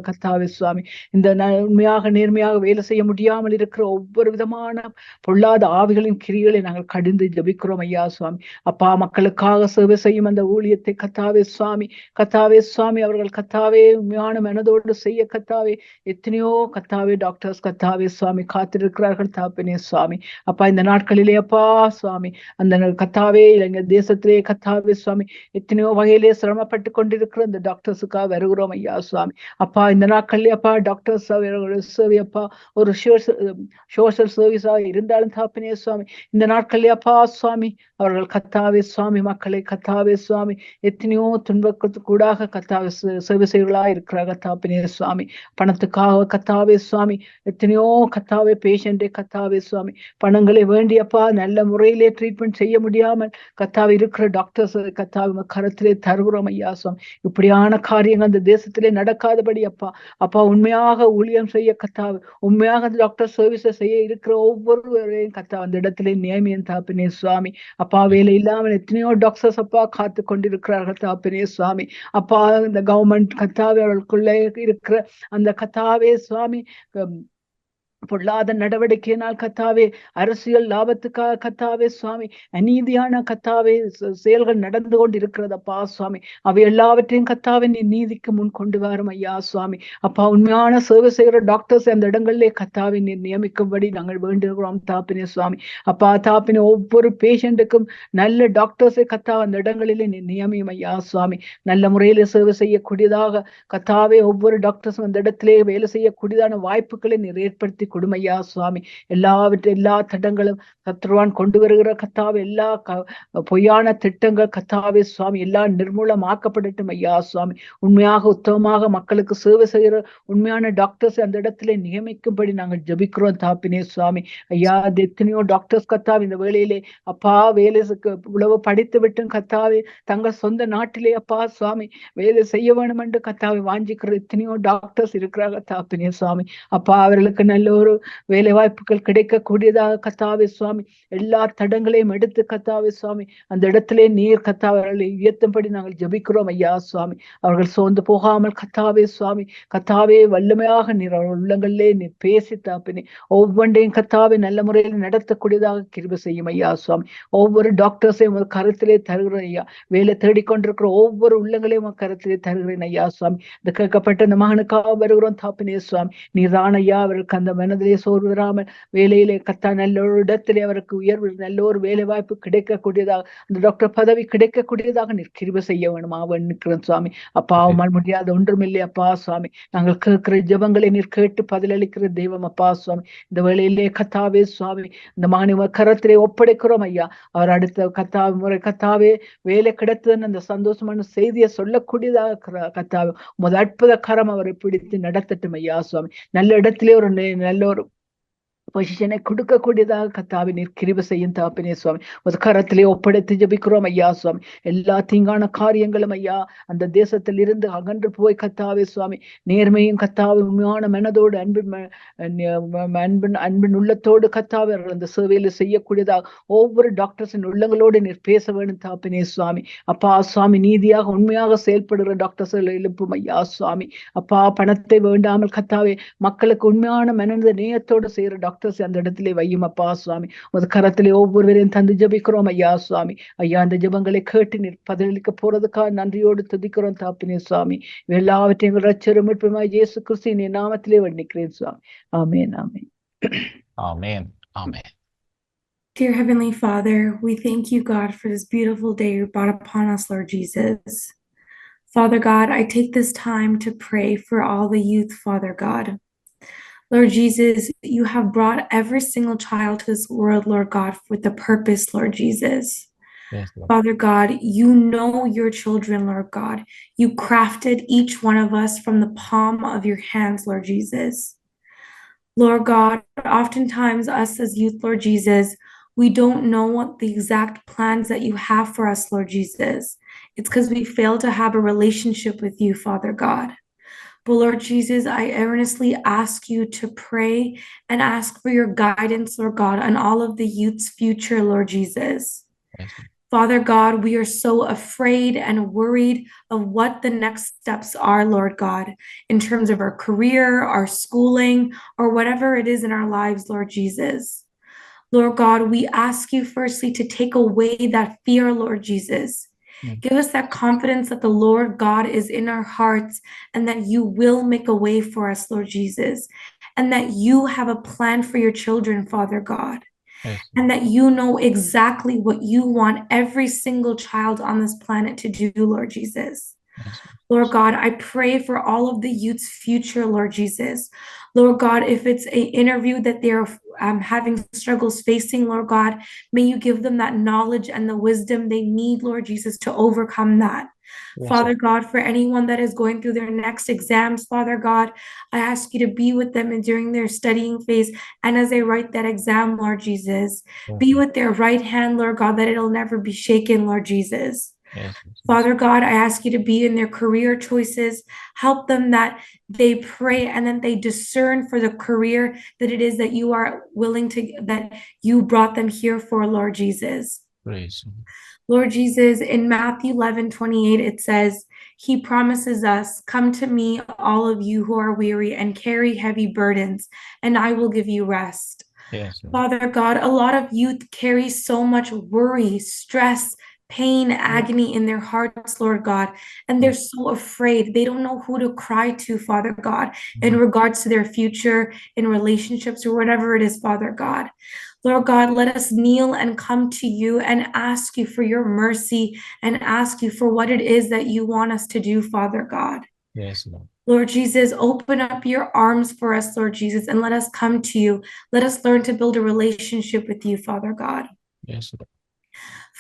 கர்த்தாவே சுவாமி, இந்த உண்மையாக நேர்மையாக வேலை செய்ய முடியாமல் இருக்கிற ஒவ்வொரு விதமான பொல்லாத ஆவிகளின் கிரிகளை நாங்கள் கடிந்து ஜபிக்கிறோம் ஐயா சுவாமி. அப்பா, மக்களுக்காக சேவை செய்யும் அந்த ஊழியத்தை கத்தாவே சுவாமி, கத்தாவே சுவாமி, அவர்கள் கத்தாவே உண்மையான மனதோடு செய்ய கத்தாவே எத்தனையோ கத்தாவே டாக்டர்ஸ் கத்தாவே சுவாமி காத்திருக்கிறார்கள் தாப்பினே சுவாமி. அப்பா இந்த நாட்களிலே அப்பா சுவாமி அந்த கத்தாவே எங்க தேசத்திலே கத்தாவே சுவாமி எத்தனையோ வகையிலே சிரமப்பட்டு கொண்டிருக்கிற அந்த டாக்டர்ஸுக்காக வருகிறோம் ஐயா சுவாமி. அப்பா இந்த நாட்களிலே அப்பா டாக்டர்ஸ் சேவை அப்பா ஒரு சோஷியல் சர்வீஸா இருந்தாலும் தாப்பினே சுவாமி, இந்த நாட்களிலே அப்பா சுவாமி அவர்கள் கத்தாவே சுவாமி மக்களை கத்தாவே சுவாமி எத்தனையோ துன்பத்துக்கு கூடாக கத்தாவே சேவை செய்வர்களா இருக்கிறாங்க தாப்பினே சுவாமி. பணத்துக்காக கத்தாவே சுவாமி எத்தனையோ கத்தாவே பேஷண்டே கத்தாவே சுவாமி பணங்களை வேண்டியப்பா நல்ல முறையிலே ட்ரீட்மெண்ட் செய்ய முடியாமல் கத்தாவே இருக்கிற டாக்டர்ஸ் கத்தாவே கரத்திலே தருகிறோம் ஐயா சுவாமி. இப்படியான காரியங்கள் அந்த தேசத்திலே நடக்காதபடி அப்பா அப்பா உண்மையாக ஊழியம் செய்ய கத்தாவே உண்மையாக அந்த டாக்டர் சர்வீஸை செய்ய இருக்கிற ஒவ்வொருவரையும் கத்தா அந்த இடத்திலே நியமியம் தாப்பினே சுவாமி. அப்பா வேலை இல்லாமல் எத்தனையோ டாக்டர்ஸ் அப்பா காத்து கொண்டிருக்கிறார்கள் தாப்பினே சுவாமி. அப்பா இந்த கவர்மெண்ட் கத்தாவே அவர்களுக்குள்ளே இருக்கிற அந்த கத்தாவே சுவாமி பொல்லாத நடவடிக்கையினால் கத்தாவே அரசியல் லாபத்துக்காக கத்தாவே சுவாமி அநீதியான கத்தாவே செயல்கள் நடந்து கொண்டு இருக்கிறதப்பா சுவாமி. அவை எல்லாவற்றையும் கத்தாவே நீ நீதிக்கு முன் கொண்டு வரும் ஐயா சுவாமி. அப்பா உண்மையான சேவை செய்கிற டாக்டர்ஸ் அந்த இடங்களிலே கத்தாவை நீ நியமிக்கும்படி நாங்கள் வேண்டுகிறோம் தாப்பினே சுவாமி. அப்பா தாப்பினே ஒவ்வொரு பேஷண்ட்டுக்கும் நல்ல டாக்டர்ஸை கத்தா அந்த இடங்களிலே நீ நியமியும் ஐயா சுவாமி. நல்ல முறையில சேவை செய்யக்கூடியதாக கத்தாவே ஒவ்வொரு டாக்டர்ஸும் அந்த இடத்திலே வேலை செய்யக்கூடியதான வாய்ப்புகளை நீர் ஏற்படுத்தி கொடுமையா சுவாமி. எல்லா திட்டங்களும் சத்ருவான் கொண்டு வருகிற கத்தாவே எல்லா பொய்யான திட்டங்கள் கத்தாவே சுவாமி எல்லாம் நிர்மூலமாக்கப்படட்டும் ஐயா சுவாமி. உண்மையாக உத்தமமாக மக்களுக்கு சேவை செய்கிற உண்மையான டாக்டர்ஸ் அந்த இடத்துல நியமிக்கும்படி நாங்கள் ஜபிக்கிறோம் தாப்பினே சுவாமி. ஐயா அது எத்தனையோ டாக்டர்ஸ் கத்தாவே இந்த வேலையிலே அப்பா வேலைக்கு உழவு படித்து விட்டும் கத்தாவே தங்கள் சொந்த நாட்டிலே அப்பா சுவாமி வேலை செய்ய வேணும் என்று கத்தாவை வாஞ்சிக்கிற எத்தனையோ டாக்டர்ஸ் இருக்கிறாங்க தாப்பினே சுவாமி. அப்பா அவர்களுக்கு நல்ல ஒரு வேலை வாய்ப்புகள் கிடைக்கக்கூடியதாக கத்தாவே சுவாமி எல்லா தடங்களையும் எடுத்து கத்தாவே சுவாமி அந்த இடத்திலே நீர் கத்தாவை அவர்களை உயர்த்தும்படி நாங்கள் ஜபிக்கிறோம் ஐயா சுவாமி. அவர்கள் சோர்ந்து போகாமல் கத்தாவே சுவாமி கத்தாவே வல்லமையாக நீர் அவர்கள் உள்ளங்களிலே நீர் பேசி தாப்பினே ஒவ்வொன்றையும் கத்தாவே நல்ல முறையில் நடத்தக்கூடியதாக கிருபை செய்யும் ஐயா சுவாமி. ஒவ்வொரு டாக்டர்ஸையும் ஒரு கருத்திலே தருகிறேன் ஐயா. வேலை தேடிக்கொண்டிருக்கிற ஒவ்வொரு உள்ளங்களையும் ஒரு கருத்திலே தருகிறேன் ஐயா சுவாமி. இந்த கேட்கப்பட்ட இந்த மகனுக்காக வருகிறோம் தாப்பினே சுவாமி. நீர்தான் ஐயா அவருக்கு அந்த மனதிலே சோர்வு வராமல் வேலையிலே கத்தா நல்ல ஒரு இடத்திலே அவருக்கு உயர்வு நல்ல ஒரு வேலை வாய்ப்பு கிடைக்கக்கூடியதாக அந்த டாக்டர் பதவி கிடைக்கக்கூடியதாக நீர் கிருபை செய்ய வேணுமா நிற்கிறேன் சுவாமி. அப்பா அவமால் முடியாத ஒன்றுமில்லை அப்பா சுவாமி. நாங்கள் கேட்கிற ஜெபங்களை நீர் கேட்டு பதிலளிக்கிற தெய்வம் அப்பா சுவாமி. இந்த வேலையிலே கத்தாவே சுவாமி இந்த மாணவ கரத்திலே ஒப்படைக்கிறோம் ஐயா. அவர் அடுத்த கத்தாவே முறை கத்தாவே வேலை கிடைத்ததுன்னு அந்த சந்தோஷமான செய்தியை சொல்லக்கூடியதாக கத்தாவே முதல் அற்புத கரம் அவரை பிடித்து நடத்தட்டும் ஐயா சுவாமி. நல்ல இடத்திலே ஒரு நல்ல ஒரு பொசிஷனை கொடுக்கக்கூடியதாக கத்தாவை நீர் கிருபை செய்யும் தாப்பினே சுவாமி. ஒரு கரத்திலே ஒப்படைத்து ஜபிக்கிறோம் ஐயா சுவாமி. எல்லா தீங்கான காரியங்களும் ஐயா அந்த தேசத்தில் இருந்து அகன்று போய் கத்தாவே சுவாமி நேர்மையும் கத்தாவை உண்மையான மனதோடு அன்பின் உள்ளத்தோடு கத்தாவை அந்த சேவையில செய்யக்கூடியதாக ஒவ்வொரு டாக்டர்ஸின் உள்ளங்களோடு நீர் பேச வேண்டும் தாப்பினே சுவாமி. அப்பா சுவாமி நீதியாக உண்மையாக செயல்படுகிற டாக்டர்ஸ் எழுப்பும் ஐயா சுவாமி. அப்பா பணத்தை வேண்டாமல் கத்தாவே மக்களுக்கு உண்மையான மனத நேயத்தோடு செய்கிற டாக்டர்ஸ் அந்த இடத்திலே வையும் அப்பா சுவாமி. ஒரு கரத்திலே ஒவ்வொருவரையும் தந்து ஜபிக்கிறோம் ஐயா சுவாமி. ஐயா அந்த ஜபங்களை கேட்டு நீர் பதிலளிக்க போறதுக்காக நன்றியோடு துதிக்கிறோம் தாப்பினே சுவாமி. எல்லாவற்றையும் ரட்சரும் மீட்புமாய் இயேசு கிறிஸ்துவின் நாமத்திலே வேண்டிக்கிறேன் சுவாமி. ஆமென் ஆமென் ஆமென் ஆமென். Dear Heavenly Father, we thank you, God, for this beautiful day you brought upon us, Lord Jesus. Father God, I take this time to pray for all the youth, Father God. Lord Jesus, you have brought every single child to this world, Lord God, with a purpose, Lord Jesus. Yes, Lord. Father God, you know your children, Lord God. You crafted each one of us from the palm of your hands, Lord Jesus. Lord God, oftentimes us as youth, Lord Jesus, we don't know what the exact plans that you have for us, Lord Jesus. It's because we fail to have a relationship with you, Father God. But Lord Jesus, I earnestly ask you to pray and ask for your guidance, Lord God, on all of the youth's future, Lord Jesus. Yes. Father God, we are so afraid and worried of what the next steps are, Lord God, in terms of our career, our schooling, or whatever it is in our lives, Lord Jesus. Lord God, we ask you firstly to take away that fear, Lord Jesus. Give us that confidence that the Lord God is in our hearts and that you will make a way for us, Lord Jesus, and that you have a plan for your children, Father God, and that you know exactly what you want every single child on this planet to do, Lord Jesus. Lord God, I pray for all of the youth's future, Lord Jesus. Lord God, if it's an interview that they're having struggles facing, Lord God, may you give them that knowledge and the wisdom they need, Lord Jesus, to overcome that. Father God, for anyone that is going through their next exams, Father God, I ask you to be with them during their studying phase and as they write that exam, Lord Jesus. Be with their right hand, Lord God, that it'll never be shaken, Lord Jesus. Father God, I ask you to be in their career choices. Help them that they pray and then they discern for the career that it is that you are willing to, that you brought them here for, Lord Jesus. Praise. Lord Jesus, in Matthew 11:28, it says, he promises us, come to me, all of you who are weary and carry heavy burdens, and I will give you rest. Yes. Father God, a lot of youth carry so much worry, stress, pain, agony in their hearts, Lord God, and they're so afraid. They don't know who to cry to, Father God, in regards to their future, in relationships, or whatever it is, Father God. Lord God, let us kneel and come to you and ask you for your mercy and ask you for what it is that you want us to do, Father God. Yes, Lord. Lord Jesus, open up your arms for us, Lord Jesus, and let us come to you. Let us learn to build a relationship with you, Father God. Yes, Lord.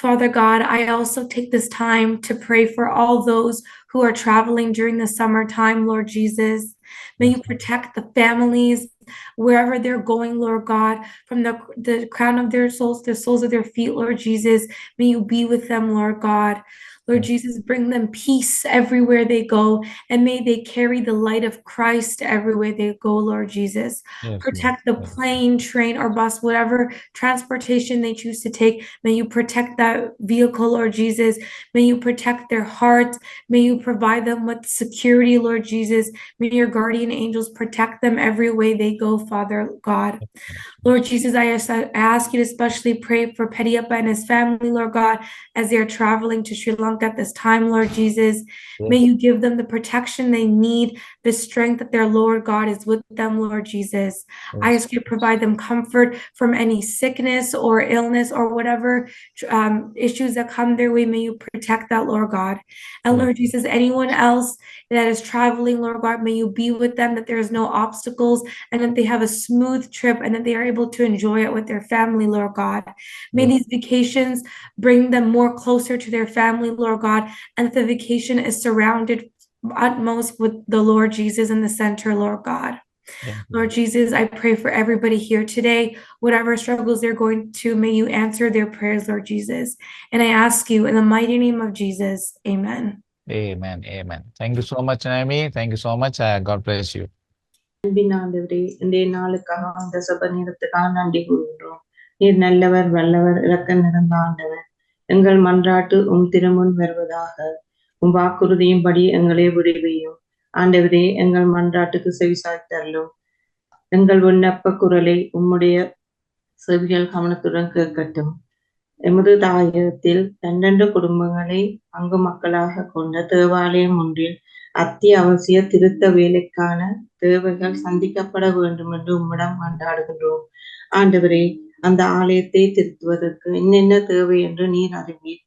Father God, I also take this time to pray for all those who are traveling during the summertime, Lord Jesus. May you protect the families wherever they're going, Lord God, from the crown of their souls to the soles of their feet, Lord Jesus. May you be with them, Lord God. Lord Jesus, bring them peace everywhere they go, and may they carry the light of Christ everywhere they go, Lord Jesus. Yes, Protect Lord. the plane, train, or bus, whatever transportation they choose to take. May you protect that vehicle, Lord Jesus. May you protect their hearts. May you provide them with security, Lord Jesus. May your guardian angels protect them every way they go, Father God. Lord Jesus, I ask you to especially pray for Petiyappa and his family, Lord God, as they are traveling to Sri Lanka at this time, Lord Jesus. May you give them the protection they need, the strength that their Lord God is with them, Lord Jesus. I ask you to provide them comfort from any sickness or illness or whatever issues that come their way. May you protect that, Lord God. And Lord Jesus, anyone else that is traveling, Lord God, may you be with them, that there is no obstacles, and that they have a smooth trip, and that they are able to enjoy it with their family, Lord God. May these vacations bring them more closer to their family, Lord God, and that the vacation is surrounded utmost with the Lord Jesus in the center, Lord God. Lord Jesus, I pray for everybody here today, whatever struggles they're going to, may you answer their prayers, Lord Jesus. And I ask you in the mighty name of Jesus, amen. Amen. Amen. Thank you so much, Naomi. Thank you so much. God bless you. அன்பின் ஆண்டவரே, இன்றைய நாளுக்காக அந்த சபை நேரத்துக்காக நன்றி கூறுகின்றோம். நீர் நல்லவர், வல்லவர், இரக்கம் நிறைந்த ஆண்டவர். எங்கள் மன்றாட்டு உம் திருமுன் வருவதாக. உம் வாக்குறுதியும்படி எங்களை விடுவியும். ஆண்டவரே, எங்கள் மன்றாட்டுக்கு செவிசாய்த்தருளும். எங்கள் விண்ணப்ப குரலை உம்முடைய செவிகள் கவனத்துடன் கேட்கட்டும். எமது தாயகத்தில் 12 குடும்பங்களை பங்கு மக்களாக கொண்ட தேவாலயம் ஒன்றில் அத்தியாவசிய திருத்த வேலைக்கான தேவைகள் சந்திக்கப்பட வேண்டும் என்று உம்மிடம் மன்றாடுகின்றோம். ஆண்டவரே, அந்த ஆலயத்தை திருத்துவதற்கு என்னென்ன தேவை என்று நீர் அறிவீர்.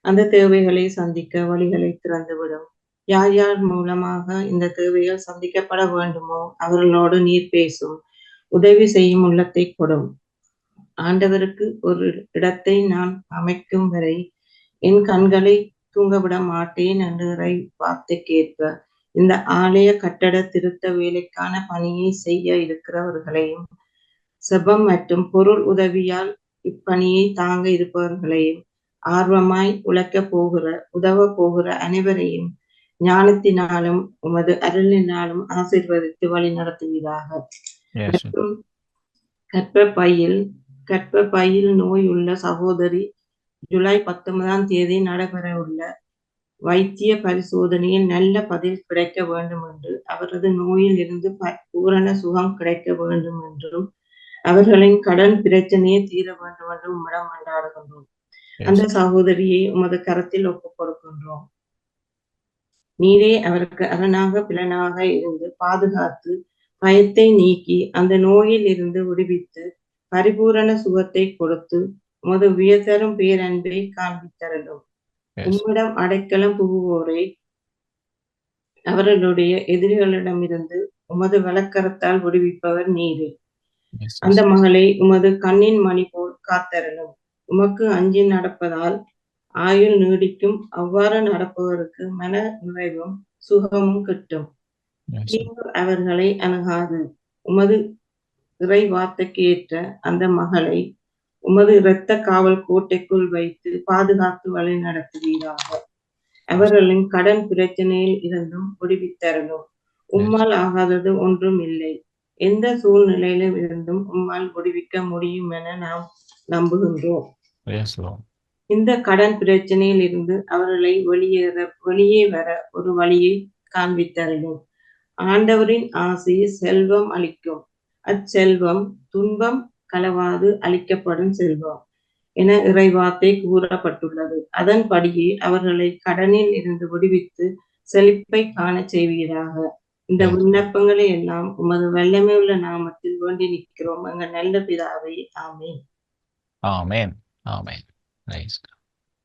அந்த தேவைகளை சந்திக்க வழிகளை திறந்துவிடும். யார் யார் மூலமாக இந்த தேவைகள் சந்திக்கப்பட வேண்டுமோ அவர்களோடு நீர் பேசும். உதவி செய்யும் உள்ளத்தை கொடும். ஆண்டவருக்கு ஒரு இடத்தை நான் அமைக்கும் வரை என் கண்களை தூங்கவிட மாட்டேன் என்ற வார்த்தை கேட்க இந்த ஆலய கட்டட திருத்த வேலைக்கான பணியை செய்ய இருக்கிறவர்களையும் செபம் மற்றும் பொருள் உதவியால் இப்பணியை தாங்க இருப்பவர்களையும் ஆர்வமாய் உதவ போகிற அனைவரையும் ஞானத்தினாலும் உமது அருளினாலும் ஆசீர்வதித்து வழி நடத்துவதாக. மற்றும் கர்ப்பப்பையில் நோய் உள்ள சகோதரி ஜூலை 19ஆம் தேதி நடைபெற உள்ள வைத்திய பரிசோதனையில் நல்ல பதில் கிடைக்க வேண்டும் என்று, அவரது நோயில் இருந்து பூரண சுகம் கிடைக்க வேண்டும் என்றும், அவர்களின் கடன் பிரச்சனையை தீர வேண்டும் என்று உம்மிடம் மன்றாடுகின்றோம். அந்த சகோதரியை உமது கரத்தில் ஒப்புக் கொடுக்கின்றோம். நீரே அவருக்கு அரணாக பிலனாக இருந்து பாதுகாத்து பயத்தை நீக்கி அந்த நோயில் இருந்து விடுவித்து பரிபூரண சுகத்தை கொடுத்து உமது உயர்தரும் பேரன்பை காண்பித்தரலும். உம்மிடம் அடைக்கலம் புகுவோரை அவர்களுடைய எதிரிகளிடமிருந்து உமது வலக்கரத்தால் விடுவிப்பவர் நீரே. அந்த மகளை உமது கண்ணின் மணி போல் காத்தரலும். உமக்கு அஞ்சி நடப்பதால் ஆயுள் நீடிக்கும். அவ்வாறு நடப்பவருக்கு மன நிறைவும் சுகமும் கிட்டும். தீங்கு அவர்களை அணுகாது. உமது இறை வார்த்தைக்கு ஏற்ற அந்த மகளை உமது இரத்த காவல் கோட்டைக்குள் வைத்து பாதுகாத்து வழி நடத்துவீராக. அவர்களின் கடன் பிரச்சனையில் இருந்தும் விடுவித்தரலும். உம்மால் ஆகாதது ஒன்றும் இல்லை. எந்த சூழ்நிலையிலும் இருந்தும் உம்மால் விடுவிக்க முடியும் என நாம் நம்புகின்றோம். இந்த கடன் பிரச்சனையில் இருந்து அவர்களை வெளியே வர ஒரு வழியை காண்பித்தரலும். ஆண்டவரின் ஆசி செல்வம் அளிக்கும். அச்செல்வம் துன்பம் கலவாது அளிக்கப்படும் செல்வம் என இறைவார்த்தை கூறப்பட்டுள்ளது. அதன்படியே அவர்களை கடனில் இருந்து விடுவித்து செழிப்பை காண செய்வீராக. இந்த விண்ணப்பங்களை எல்லாம் உமது வல்லமை உள்ள நாமத்தில் வேண்டி நிற்கிறோம் எங்கள் நல்ல பிதாவே. ஆமேன். ஆமேன். ஆமேன்.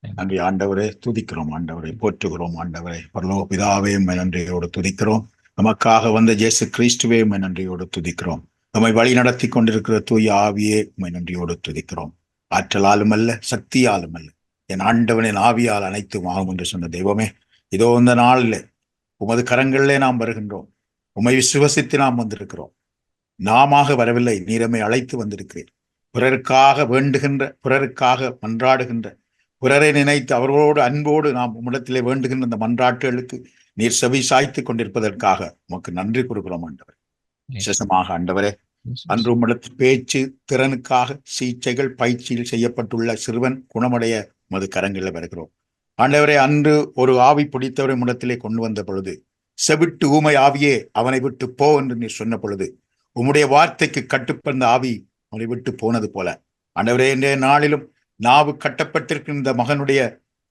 நன்றி ஆண்டவரே, துதிக்கிறோம் ஆண்டவரை, போற்றுகிறோம் ஆண்டவரை. பரலோக பிதாவே நன்றியோடு துதிக்கிறோம். நமக்காக வந்த இயேசு கிறிஸ்துவே நன்றியோடு துதிக்கிறோம். நம்மை வழி நடத்தி கொண்டிருக்கிற தூய ஆவியே நன்றியோடு துதிக்கிறோம். ஆற்றலாலும் அல்ல, சக்தியாலும் அல்ல, என் ஆண்டவனின் ஆவியால் அனைத்தும் ஆகும் என்று சொன்ன தெய்வமே, இதோ இந்த நாளில் உமது கரங்களிலே நாம் வருகின்றோம். உம்மை விசுவசித்து நாம் வந்திருக்கிறோம். நாம வரவில்லை, நீரமை அழைத்து வந்திருக்கிறேன். பிறருக்காக வேண்டுகின்ற, பிறருக்காக மன்றாடுகின்ற, பிறரை நினைத்து அவர்களோடு அன்போடு நாம் உம்மிடத்திலே வேண்டுகின்ற இந்த மன்றாட்டுகளுக்கு நீர் செவி சாய்த்து கொண்டிருப்பதற்காக உமக்கு நன்றி கூறுகிறோம் ஆண்டவர். விசேஷமாக ஆண்டவரே, அன்று உம்மிடத்தில் பேச்சு திறனுக்காக சிகிச்சைகள் பயிற்சியில் செய்யப்பட்டுள்ள சிறுவன் குணமடைய உமது கரங்களில் வருகிறோம் ஆண்டவரே. அன்று ஒரு ஆவி பிடித்தவரை உம்மிடத்திலே கொண்டு வந்த பொழுது, செவிட்டு ஊமை ஆவியே அவனை விட்டு போ என்று நீர் சொன்ன பொழுது, உம்முடைய வார்த்தைக்கு கட்டுப்பந்த ஆவி அவனை விட்டு போனது போல ஆண்டவரே, இன்றைய நாளிலும் நாவு கட்டப்பட்டிருக்கின்ற இந்த மகனுடைய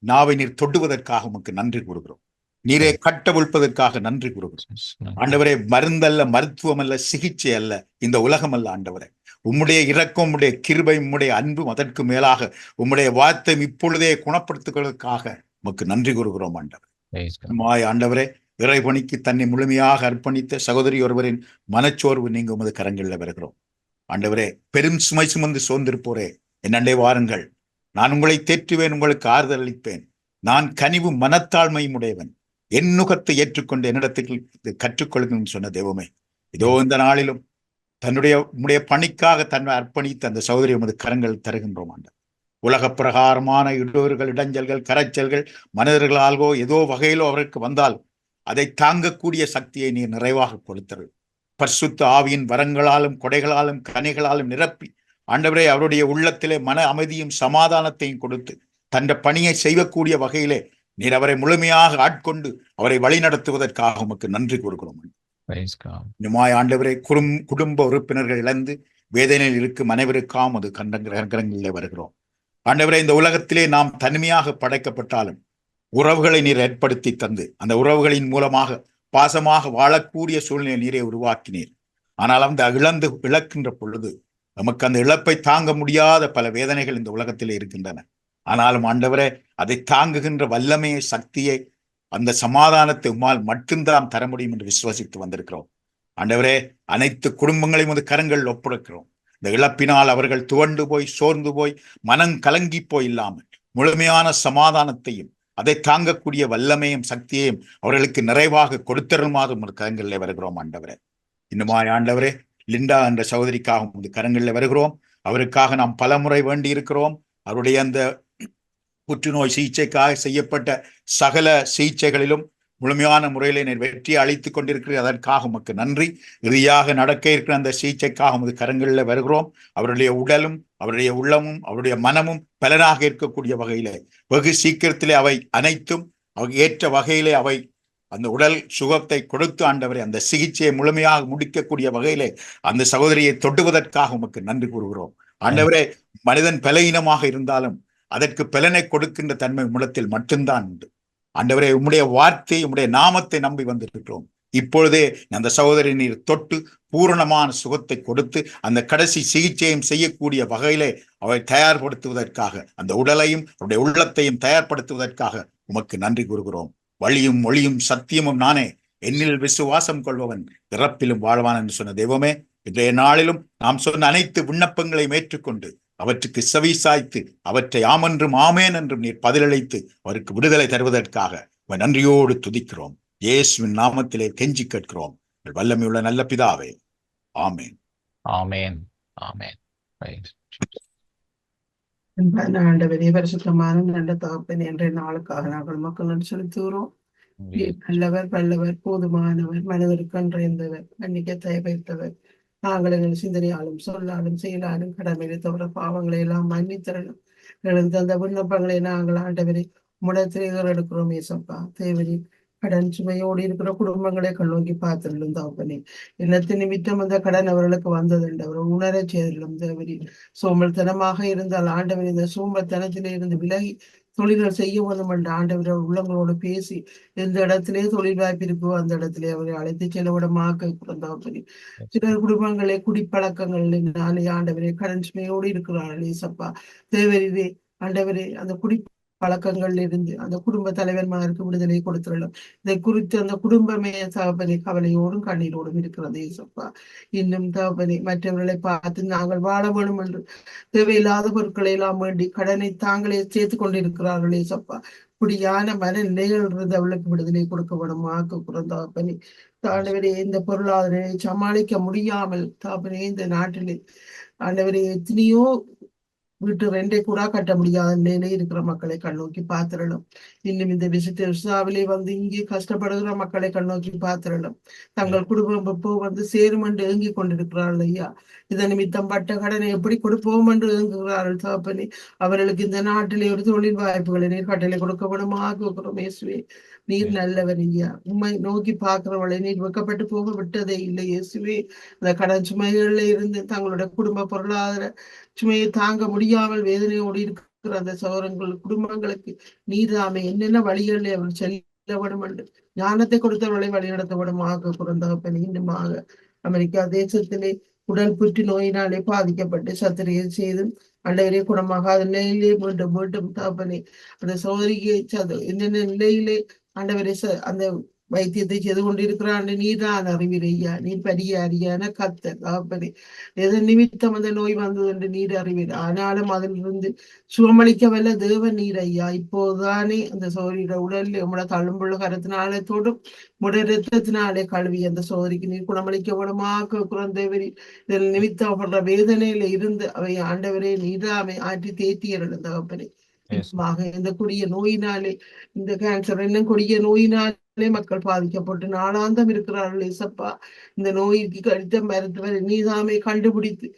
நாவை நீர் தொடுவதற்காக உமக்கு நன்றி கூறுகிறோம். நீரே கட்டவிழ்ப்பதற்காக நன்றி கூறுகிறோம் ஆண்டவரே. மருந்தல்ல, மருத்துவம் அல்ல, சிகிச்சை அல்ல, இந்த உலகம் அல்ல ஆண்டவரே. உம்முடைய இரக்கம், உம்முடைய கிருபை, உம்முடைய அன்பும், அதற்கு மேலாக உம்முடைய வார்த்தை இப்பொழுதே குணப்படுத்துவதற்காக உமக்கு நன்றி கூறுகிறோம் ஆண்டவர். ஆண்டவரே, இறைபணிக்கு தன்னை முழுமையாக அர்ப்பணித்த சகோதரி ஒருவரின் மனச்சோர்வு நீங்க உமது கரங்களில் வருகிறோம் ஆண்டவரே. பெரும் சுமை சுமந்து சோர்ந்திருப்போரே, என்னண்டே வாருங்கள், நான் உங்களை தேற்றுவேன், உங்களுக்கு ஆறுதல் அளிப்பேன். நான் கனிவு மனத்தாழ்மையும் உடையவன், என் நுகத்தை ஏற்றுக்கொண்டு என்னிடத்துக்கு கற்றுக்கொள்ளுங்கள் சொன்ன தெய்வமே, இதோ இந்த நாளிலும் உம்முடைய பணிக்காக தன்னை அர்ப்பணித்து அந்த சகோதரி உமது கரங்கள் தருகின்றோம் ஆண்டவர். உலக பிரகாரமான இடையூறுகள், இடைஞ்சல்கள், கரைச்சல்கள் மனிதர்களால்வோ ஏதோ வகையிலோ அவருக்கு வந்தால் அதை தாங்கக்கூடிய சக்தியை நீர் நிறைவாக கொடுத்தரு. பரிசுத்த ஆவியின் வரங்களாலும் கொடைகளாலும் கனிகளாலும் நிரப்பி ஆண்டவரே, அவருடைய உள்ளத்திலே மன அமைதியும் சமாதானத்தையும் கொடுத்து தன் பணியை செய்யக்கூடிய வகையிலே நீர் அவரை முழுமையாக ஆட்கொண்டு அவரை வழி நடத்துவதற்காக உமக்கு நன்றி கூறுகிறோம். ஆண்டவரே, குடும்ப உறுப்பினர்கள் இழந்து வேதனையில் இருக்கும் அனைவருக்காம் அது கரங்களிலே வருகிறோம் ஆண்டவரே. இந்த உலகத்திலே நாம் தனிமையாக படைக்கப்பட்டாலும் உறவுகளை நீர் ஏற்படுத்தி தந்து அந்த உறவுகளின் மூலமாக பாசமாக வாழக்கூடிய சூழ்நிலை நீரை உருவாக்கினீர். ஆனால் அந்த இழக்கின்ற பொழுது நமக்கு அந்த இழப்பை தாங்க முடியாத பல வேதனைகள் இந்த உலகத்திலே இருக்கின்றன. ஆனாலும் ஆண்டவரே, அதை தாங்குகின்ற வல்லமையை, சக்தியை, அந்த சமாதானத்தை உம்மால் மட்டும்தான் தர முடியும் என்று விசுவாசித்து வந்திருக்கிறோம் ஆண்டவரே. அனைத்து குடும்பங்களையும் வந்து கரங்கள் ஒப்படைக்கிறோம். இந்த இழப்பினால் அவர்கள் துவண்டு போய் சோர்ந்து போய் மனம் கலங்கி போய் இல்லாமல் முழுமையான சமாதானத்தையும் அதை தாங்கக்கூடிய வல்லமையும் சக்தியையும் அவர்களுக்கு நிறைவாக கொடுத்தருமாறு உமது கரங்களிலே வருகிறோம் ஆண்டவரே. இன்னுமாய் ஆண்டவரே, லிண்டா என்ற சகோதரிக்காக உமது கரங்களில் வருகிறோம். அவருக்காக நாம் பல முறை வேண்டி இருக்கிறோம். அவருடைய அந்த புற்றுநோய் சிகிச்சைக்காக செய்யப்பட்ட சகல சிகிச்சைகளிலும் முழுமையான முறையிலே நீர் வெற்றி அளித்துக் கொண்டிருக்கிறது. அதற்காக உமக்கு நன்றி. இறுதியாக நடக்க இருக்கிற அந்த சிகிச்சைக்காக உமது கரங்களில் வருகிறோம். அவருடைய உடலும் அவருடைய உள்ளமும் அவருடைய மனமும் பலனாக இருக்கக்கூடிய வகையிலே வெகு சீக்கிரத்திலே அவை அனைத்தும் ஏற்ற வகையிலே அவை அந்த உடல் சுகத்தை கொடுத்து ஆண்டவரே அந்த சிகிச்சையை முழுமையாக முடிக்கக்கூடிய வகையிலே அந்த சகோதரியை தொட்டுவதற்காக உமக்கு நன்றி கூறுகிறோம் ஆண்டவரே. மனிதன் பலவீனமாக இருந்தாலும் அதற்கு பலனை கொடுக்கின்ற தன்மை உம்மிடத்தில் மட்டும்தான் உண்டு ஆண்டவரே. உம்முடைய வார்த்தை உம்முடைய நாமத்தை நம்பி வந்திருக்கிறோம். இப்பொழுதே அந்த சகோதரி நீர் தொட்டு பூரணமான சுகத்தை கொடுத்து அந்த கடைசி சிகிச்சையும் செய்யக்கூடிய வகையிலே அவரை தயார்படுத்துவதற்காக அந்த உடலையும் அவருடைய உள்ளத்தையும் தயார்படுத்துவதற்காக உமக்கு நன்றி கூறுகிறோம். வழியும் மொழியும் சத்தியமும் நானே, என்னில் விசுவாசம் கொள்பவன் இறப்பிலும் வாழ்வான் என்று சொன்ன தெய்வமே, இன்றைய நாளிலும் நாம் சொன்ன அனைத்து விண்ணப்பங்களையும் ஏற்றுக்கொண்டு அவற்றுக்கு செவி சாய்த்து அவற்றை ஆமென்றும் ஆமேன் என்றும் நீர் பதிலளித்து அவருக்கு விடுதலை தருவதற்காக நன்றியோடு துதிக்கிறோம். இயேசுவின் நாமத்திலே கெஞ்சி கேட்கிறோம் வல்லமையுள்ள நல்ல பிதாவே, ஆமேன். ஆமேன். ஆமேன். ஆண்டவரே, பரிசுத்தமான நல்ல தகப்பனே, என்ற நாளுக்காக நாங்கள் மக்கள் செலுத்துகிறோம். நல்லவர், வல்லவர், போதுமானவர், மனிதருக்கு அன்றைந்தவர், மன்னிக்க தயவைத்தவர். நாங்கள் எங்கள் சிந்தனையாலும் சொல்லாலும் செயலாலும் கடமையை தவிர பாவங்களை எல்லாம் மன்னித்தரணும். எங்களுக்கு அந்த விண்ணப்பங்களை நாங்கள் ஆண்டவரை முடத்திலே எடுக்கிறோம். ஏசப்பா தேவனே, கடன் சுமையோடு இருக்கிற குடும்பங்களை கண்ணோக்கி பார்த்திருந்தோம். தகப்பனே, இல்லத்து நிமித்தம் அந்த கடன் அவர்களுக்கு வந்ததுண்டு அவர்கள் உணர செய்திருந்தோம். தேவனே, சோம்பல்தனமாக இருந்தால் ஆண்டவர் இந்த சோம்பல்தனத்திலே இருந்து விலகி தொழில்கள் செய்ய வேண்டும் என்ற ஆண்டவர் உள்ளங்களோடு பேசி எந்த இடத்திலே தொழில் வாய்ப்பு இருக்கோ அந்த இடத்திலே அவரை அழைத்து செலவிடமாக தகப்பனே. சிலர் குடும்பங்களே குடிப்பழக்கங்களினாலே ஆண்டவரே கடன் சுமையோடு இருக்கிறார்கள். ஏசப்பா தேவரே, ஆண்டவரே அந்த பழக்கங்கள்ல இருந்து அந்த குடும்ப தலைவன்மாருக்கு விடுதலை கொடுத்துள்ளோம். இதை குறித்து அந்த குடும்பமே தகப்பனே கவலையோடும் கண்ணீரோடும் இருக்கிறது. ஏசப்பா இன்னும் தகப்பனே மற்றவர்களை பார்த்து நாங்கள் வாழ வேணும் என்று தேவையில்லாத பொருட்களை எல்லாம் வேண்டி கடனை தாங்களே சேர்த்து கொண்டிருக்கிறார்கள். ஏசப்பா இப்படியான மனநிலைகள் இருந்து அவளுக்கு விடுதலை கொடுக்க வேணும். ஆக்குறோம் தகப்பனே. ஆண்டவரே, இந்த பொருளாதார சமாளிக்க முடியாமல் தகப்பனே இந்த நாட்டிலே ஆண்டவரே எத்தனையோ வீட்டு ரெண்டை கூட கட்ட முடியாத நிலையிலே இருக்கிற மக்களை கண்ணோக்கி பார்த்திடணும். இன்னும் இந்த விசாவிலே வந்து இங்கே கஷ்டப்படுகிற மக்களை கண்ணோக்கி பார்த்திடணும். தங்கள் குடும்பம் எப்போ வந்து சேரும் என்று ஏங்கி கொண்டிருக்கிறார்கள். ஐயா, இதன் நிமித்தம் பட்ட கடனை எப்படி கொடுப்போம் என்று ஏங்குகிறார்கள். தகப்பனே, அவர்களுக்கு இந்த நாட்டிலே ஒரு தொழில் வாய்ப்புகளை நீர் கட்டளை கொடுக்க வேணுமாக்குறோம். இயேசுவே, நீர் நல்லவர். ஐயா, உண்மை நோக்கி பார்க்கிறவளை நீர் வெக்கப்பட்டு போக விட்டதே இல்லை. இயேசுவே, அந்த கடன் சுமைகள்ல இருந்து தங்களுடைய குடும்ப பொருளாதார சுமையை தாங்க முடியாமல் வேதனையோடு இருக்கிற அந்த சௌரங்கள் குடும்பங்களுக்கு நீதாமே என்னென்ன வழிகளில் அவர் செல்ல வேண்டும் என்று ஞானத்தை கொடுத்தவர்களை வழிநடத்தப்படும் குறந்தகப்பன். இன்னுமாக அமெரிக்கா தேசத்திலே உடல் புற்று நோயினாலே பாதிக்கப்பட்டு சத்திரிகை செய்தும் அண்டவரே குணமாகாத நிலையிலே மீண்டும் மீண்டும் தகப்பனே அந்த சோதரியை என்னென்ன நிலையிலே ஆண்டவரே அந்த வைத்தியத்தை செய்து கொண்டிருக்கிறான். நீதான் அறிவீர் ஐயா, நீர் பெரிய அறியான கர்த்தர் தகப்பனே. எதன் நிமித்தம் அந்த நோய் வந்தது என்று நீர் அறிவீர். ஆனாலும் அதிலிருந்து சுகமளிக்க வல்ல தேவன் நீர் ஐயா. இப்போதுதானே அந்த சோதரியோட உடலில் உங்களோட தழும்புள்ள கரத்தினாலே தொடும் முட ரத்தத்தினாலே கழுவி அந்த சோதரிக்கு நீர் குணமளிக்க விடமாக குறந்தவரி இதில் நிமித்தப்படுற வேதனையில இருந்து அவை ஆண்டவரே நீராமை ஆற்றி தேற்றியர்கள் தகப்பனே. இந்த கொடிய நோயினாலே இந்த கேன்சர் என்னும் கொடிய நோயினாலே மக்கள் பாதிக்கப்பட்டு நாளாந்தம் இருக்கிறார்கள். இசப்பா இந்த நோய்க்கு கடித்த மருத்துவர் நீதாமே கண்டுபிடித்து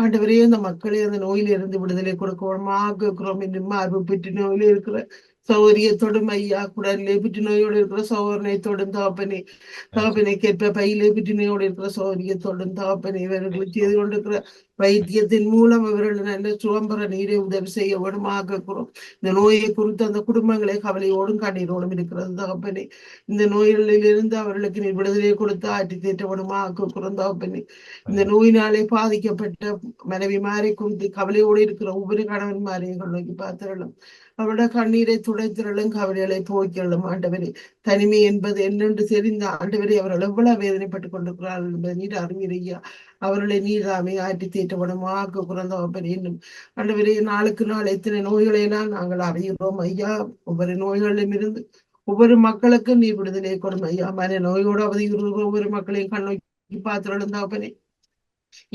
ஆண்டவரே அந்த மக்களை அந்த நோயிலிருந்து விடுதலை கொடுக்கிறோம். இன்னும் மார்பு பெற்று நோயில இருக்கிற சௌகரியத்தோடும் ஐயா, குடலிலே புற்றுநோயோடு இருக்கிற சௌகரியத்தோடும் தகப்பனை கேட்ப பையிலே புற்றுநோயோடு இருக்கிற சௌகரியத்தோடும் தகப்பனை இவர்களுக்கு செய்து கொண்டிருக்கிற வைத்தியத்தின் மூலம் இவர்கள் நல்ல சுகம்பர நீரை உதவி செய்ய வேணுமாக்குறோம். இந்த நோயை குறித்து அந்த குடும்பங்களை கவலையோடும் கண்ணீரோடும் இருக்கிறது தகப்பனே. இந்த நோய்களில் இருந்து அவர்களுக்கு நீர் விடுதலை கொடுத்து ஆற்றி தேற்ற வேணுமாக்குறோம் தகப்பனே. இந்த நோயினாலே பாதிக்கப்பட்ட மனைவிமாரை குறித்து கவலையோடு இருக்கிற ஒவ்வொரு கணவன்மாரையும் நோக்கி பார்த்திடலும் அவருடைய கண்ணீரை துடைத்திரளும் கவலைகளை போக்கிடலும். ஆண்டவரே, தனிமை என்பது என்னென்று தெரிந்த ஆண்டவரே அவர்கள் எவ்வளவு வேதனைப்பட்டுக் கொண்டிருக்கிறார்கள் என்பதை நீர் அறிவீரையா. அவர்களை நீராமே ஆற்றி தேற்றப்படமாக குறந்தவப்பன் இன்னும் ஆண்டவரே நாளுக்கு நாள் எத்தனை நோய்களை எல்லாம் நாங்கள் அறிகிறோம் ஐயா. ஒவ்வொரு நோய்களிலும் இருந்து ஒவ்வொரு மக்களுக்கும் நீர் விடுதலை கொடுமை ஐயா. மன நோயோடு அவதியுறுகிற ஒவ்வொரு மக்களையும் கண்ணோக்கி பார்த்திரளும் தகப்பனே.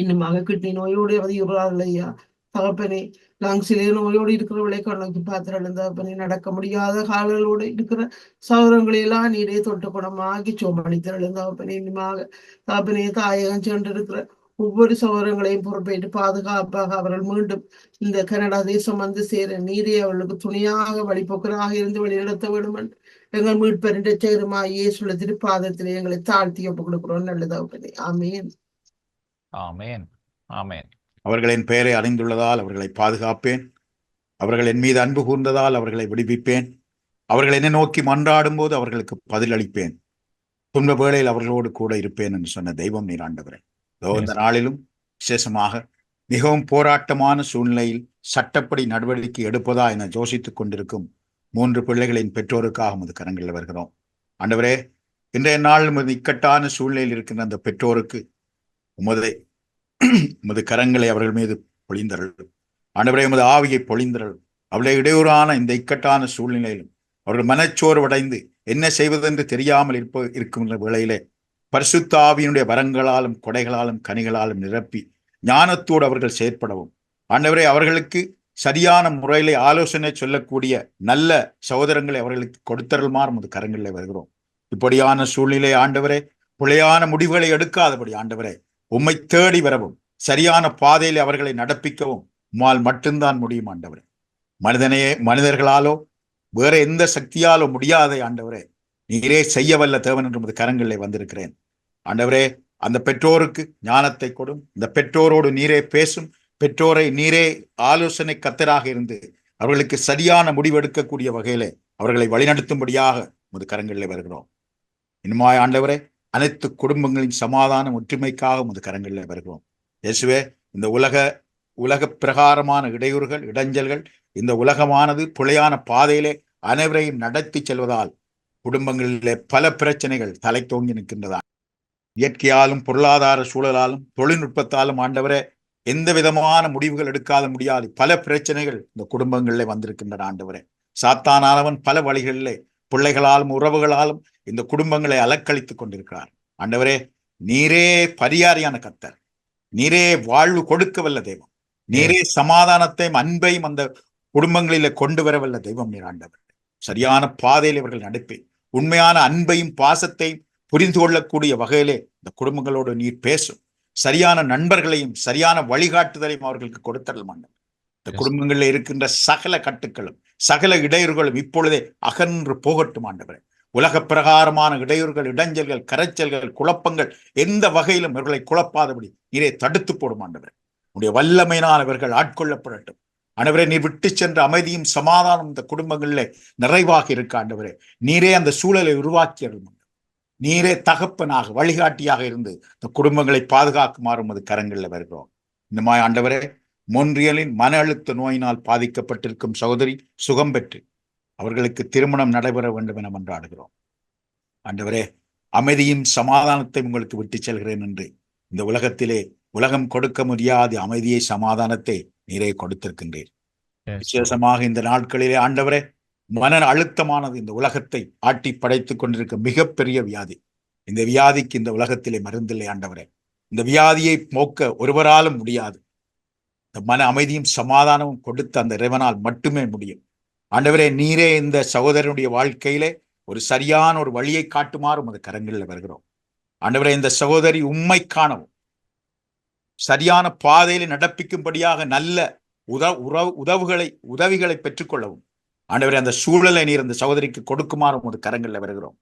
இன்னுமாக கிட்னி நோயோடு அவதியுறார்கள் ஐயா தகப்பனே. லங்ஸிலே நோயோடு இருக்கிறவர்களை கண்ணோக்கி பார்த்திரளும் தகப்பனே. நடக்க முடியாத கால்களோடு இருக்கிற சௌரங்களை எல்லாம் நீரே தொட்டு குணமாகி சோமணித்திரளும் தகப்பனே. இன்னுமாக தகப்பனே தாயகம் சென்றிருக்கிற ஒவ்வொரு சகோதரங்களையும் பொறுப்பேற்று பாதுகாப்பாக அவர்கள் மீண்டும் இந்த கனடா தேசம் வந்து சேர நீரே அவர்களுக்கு துணையாக வழிபோக்கராக இருந்து வழிநடத்த வேண்டும் என்று எங்கள் மீட்பர் இரட்சகருமா இயேசுவின் திருப்பாதத்திலே எங்களை தாழ்த்தி ஒப்புக் கொடுக்கிறோம். நல்லதாக ஆமேன். ஆமேன். ஆமேன். அவர்களின் பெயரை அறிந்துள்ளதால் அவர்களை பாதுகாப்பேன். அவர்கள் என் மீது அன்பு கூர்ந்ததால் அவர்களை விடுவிப்பேன். அவர்கள் என்னை நோக்கி மன்றாடும் போது அவர்களுக்கு பதிலளிப்பேன். துன்ப வேளையில் அவர்களோடு கூட இருப்பேன் என்று சொன்ன தெய்வம் நீர் ஆண்டவரே. இந்த நாளிலும் விசேஷமாக மிகவும் போராட்டமான சூழ்நிலையில் சட்டப்படி நடவடிக்கை எடுப்பதா என யோசித்துக் கொண்டிருக்கும் 3 பிள்ளைகளின் பெற்றோருக்காக உமது கரங்களில் வருகிறோம். ஆண்டவரே, இன்றைய நாள் இக்கட்டான சூழ்நிலையில் இருக்கின்ற அந்த பெற்றோருக்கு உமது கரங்களை அவர்கள் மீது பொழிந்தருள். ஆண்டவரே, உமது ஆவியை பொழிந்தருள். அவருடைய இடையூறான இந்த இக்கட்டான சூழ்நிலையிலும் அவர்கள் மனச்சோர்வடைந்து என்ன செய்வதென்று தெரியாமல் இருக்கின்ற வேளையிலே பரிசுத்த ஆவியினுடைய வரங்களாலும் கொடைகளாலும் கனிகளாலும் நிரப்பி ஞானத்தோடு அவர்கள் செயற்படவும், ஆண்டவரே, அவர்களுக்கு சரியான முறையிலே ஆலோசனை சொல்லக்கூடிய நல்ல சகோதரங்களை அவர்களுக்கு கொடுத்தருள்மாறு உமது கரங்களிலே வருகிறோம். இப்படியான சூழ்நிலை ஆண்டவரே, பிழையான முடிவுகளை எடுக்காதபடி ஆண்டவரே, உம்மை தேடி வரவும் சரியான பாதையிலே அவர்களை நடப்பிக்கவும் உம்மால் மட்டும்தான் முடியும் ஆண்டவரே. மனிதர்களாலோ வேற எந்த சக்தியாலோ முடியாத ஆண்டவரே, நீரே செய்ய வல்ல தேவன் என்று உமது கரங்களிலே வந்திருக்கிறேன். ஆண்டவரே, அந்த பெற்றோருக்கு ஞானத்தை கொடும். இந்த பெற்றோரோடு நீரே பேசும். பெற்றோரை நீரே ஆலோசனை கத்தராக இருந்து அவர்களுக்கு சரியான முடிவெடுக்கக்கூடிய வகையிலே அவர்களை வழிநடத்தும்படியாக உமது கரங்களிலே வருகிறோம். இனிமாய் ஆண்டவரே, அனைத்து குடும்பங்களின் சமாதான ஒற்றுமைக்காக உமது கரங்களிலே வருகிறோம். இயேசுவே, இந்த உலக பிரகாரமான இடையூறுகள், இடைஞ்சல்கள், இந்த உலகமானது பிழையான பாதையிலே அனைவரையும் நடத்தி செல்வதால் குடும்பங்களிலே பல பிரச்சனைகள் தலை தோங்கி நிற்கின்றதா. இயற்கையாலும் பொருளாதார சூழலாலும் தொழில்நுட்பத்தாலும் ஆண்டவரே, எந்த விதமான முடிவுகள் எடுக்காத முடியாது பல பிரச்சனைகள் இந்த குடும்பங்களிலே வந்திருக்கின்றன. ஆண்டவரே, சாத்தானானவன் பல வழிகளிலே பிள்ளைகளாலும் உறவுகளாலும் இந்த குடும்பங்களை அலக்களித்துக் கொண்டிருக்கிறார். ஆண்டவரே, நீரே பரிகாரியான கர்த்தர். நீரே வாழ்வு கொடுக்க வல்ல தெய்வம். நீரே சமாதானத்தையும் அன்பையும் அந்த குடும்பங்களில கொண்டு வரவல்ல தெய்வம் நீர் ஆண்டவர். சரியான பாதையில் இவர்கள் நடப்பி உண்மையான அன்பையும் பாசத்தையும் புரிந்து கொள்ளக்கூடிய வகையிலே இந்த குடும்பங்களோடு நீர் பேசும். சரியான நண்பர்களையும் சரியான வழிகாட்டுதலையும் அவர்களுக்கு கொடுத்தரல் மாண்டவர். இந்த குடும்பங்களில் இருக்கின்ற சகல கட்டுக்களும் சகல இடையூறுகளும் இப்பொழுதே அகன்று போகட்டும் ஆண்டவரே. உலக பிரகாரமான இடையூறுகள், இடைஞ்சல்கள், கரைச்சல்கள், குழப்பங்கள் எந்த வகையிலும் இவர்களை குழப்பாதபடி நீரே தடுத்து போடும் ஆண்டவரே. உடைய வல்லமையினானவர்கள் ஆட்கொள்ளப்படட்டும் ஆண்டவரே. நீர் விட்டு சென்ற அமைதியும் சமாதானம் இந்த குடும்பங்களிலே நிறைவாக இருக்க ஆண்டவரே. நீரே அந்த சூழலை உருவாக்கியது. நீரே தகப்பனாக வழிகாட்டியாக இருந்து இந்த குடும்பங்களை பாதுகாக்குமாறும் அது கரங்களில் வருகிறோம். இந்த மாதிரி ஆண்டவரே, மொன்றியலின் மன அழுத்த நோயினால் பாதிக்கப்பட்டிருக்கும் சகோதரி சுகம் பெற்று அவர்களுக்கு திருமணம் நடைபெற வேண்டும் என மன்றாடுகிறோம். ஆண்டவரே, அமைதியும் சமாதானத்தையும் உங்களுக்கு விட்டு செல்கிறேன் என்று இந்த உலகத்திலே உலகம் கொடுக்க முடியாத அமைதியை சமாதானத்தை நீரே கொடுத்திருக்கின்றீர். விசேஷமாக இந்த நாட்களிலே ஆண்டவரே, மன அழுத்தமானது இந்த உலகத்தை ஆட்டி படைத்துக் கொண்டிருக்க மிகப்பெரிய வியாதி. இந்த வியாதிக்கு இந்த உலகத்திலே மருந்தில்லை ஆண்டவரே. இந்த வியாதியை போக்க ஒருவராலும் முடியாது. இந்த மன அமைதியும் சமாதானமும் கொடுத்த அந்த இறைவனால் மட்டுமே முடியும். ஆண்டவரே, நீரே இந்த சகோதரனுடைய வாழ்க்கையிலே ஒரு சரியான ஒரு வழியை காட்டுமாறு உமது கரங்களில் வருகிறோம். ஆண்டவரே, இந்த சகோதரி உம்மை காணவும் சரியான பாதையில நடப்பிக்கும்படியாக நல்ல உதவிகளை பெற்றுக்கொள்ளவும் ஆண்டவரே, அந்த சூழலை நீர் அந்த சகோதரிக்கு கொடுக்குமாறு உமது கரங்களில் வருகிறோம்.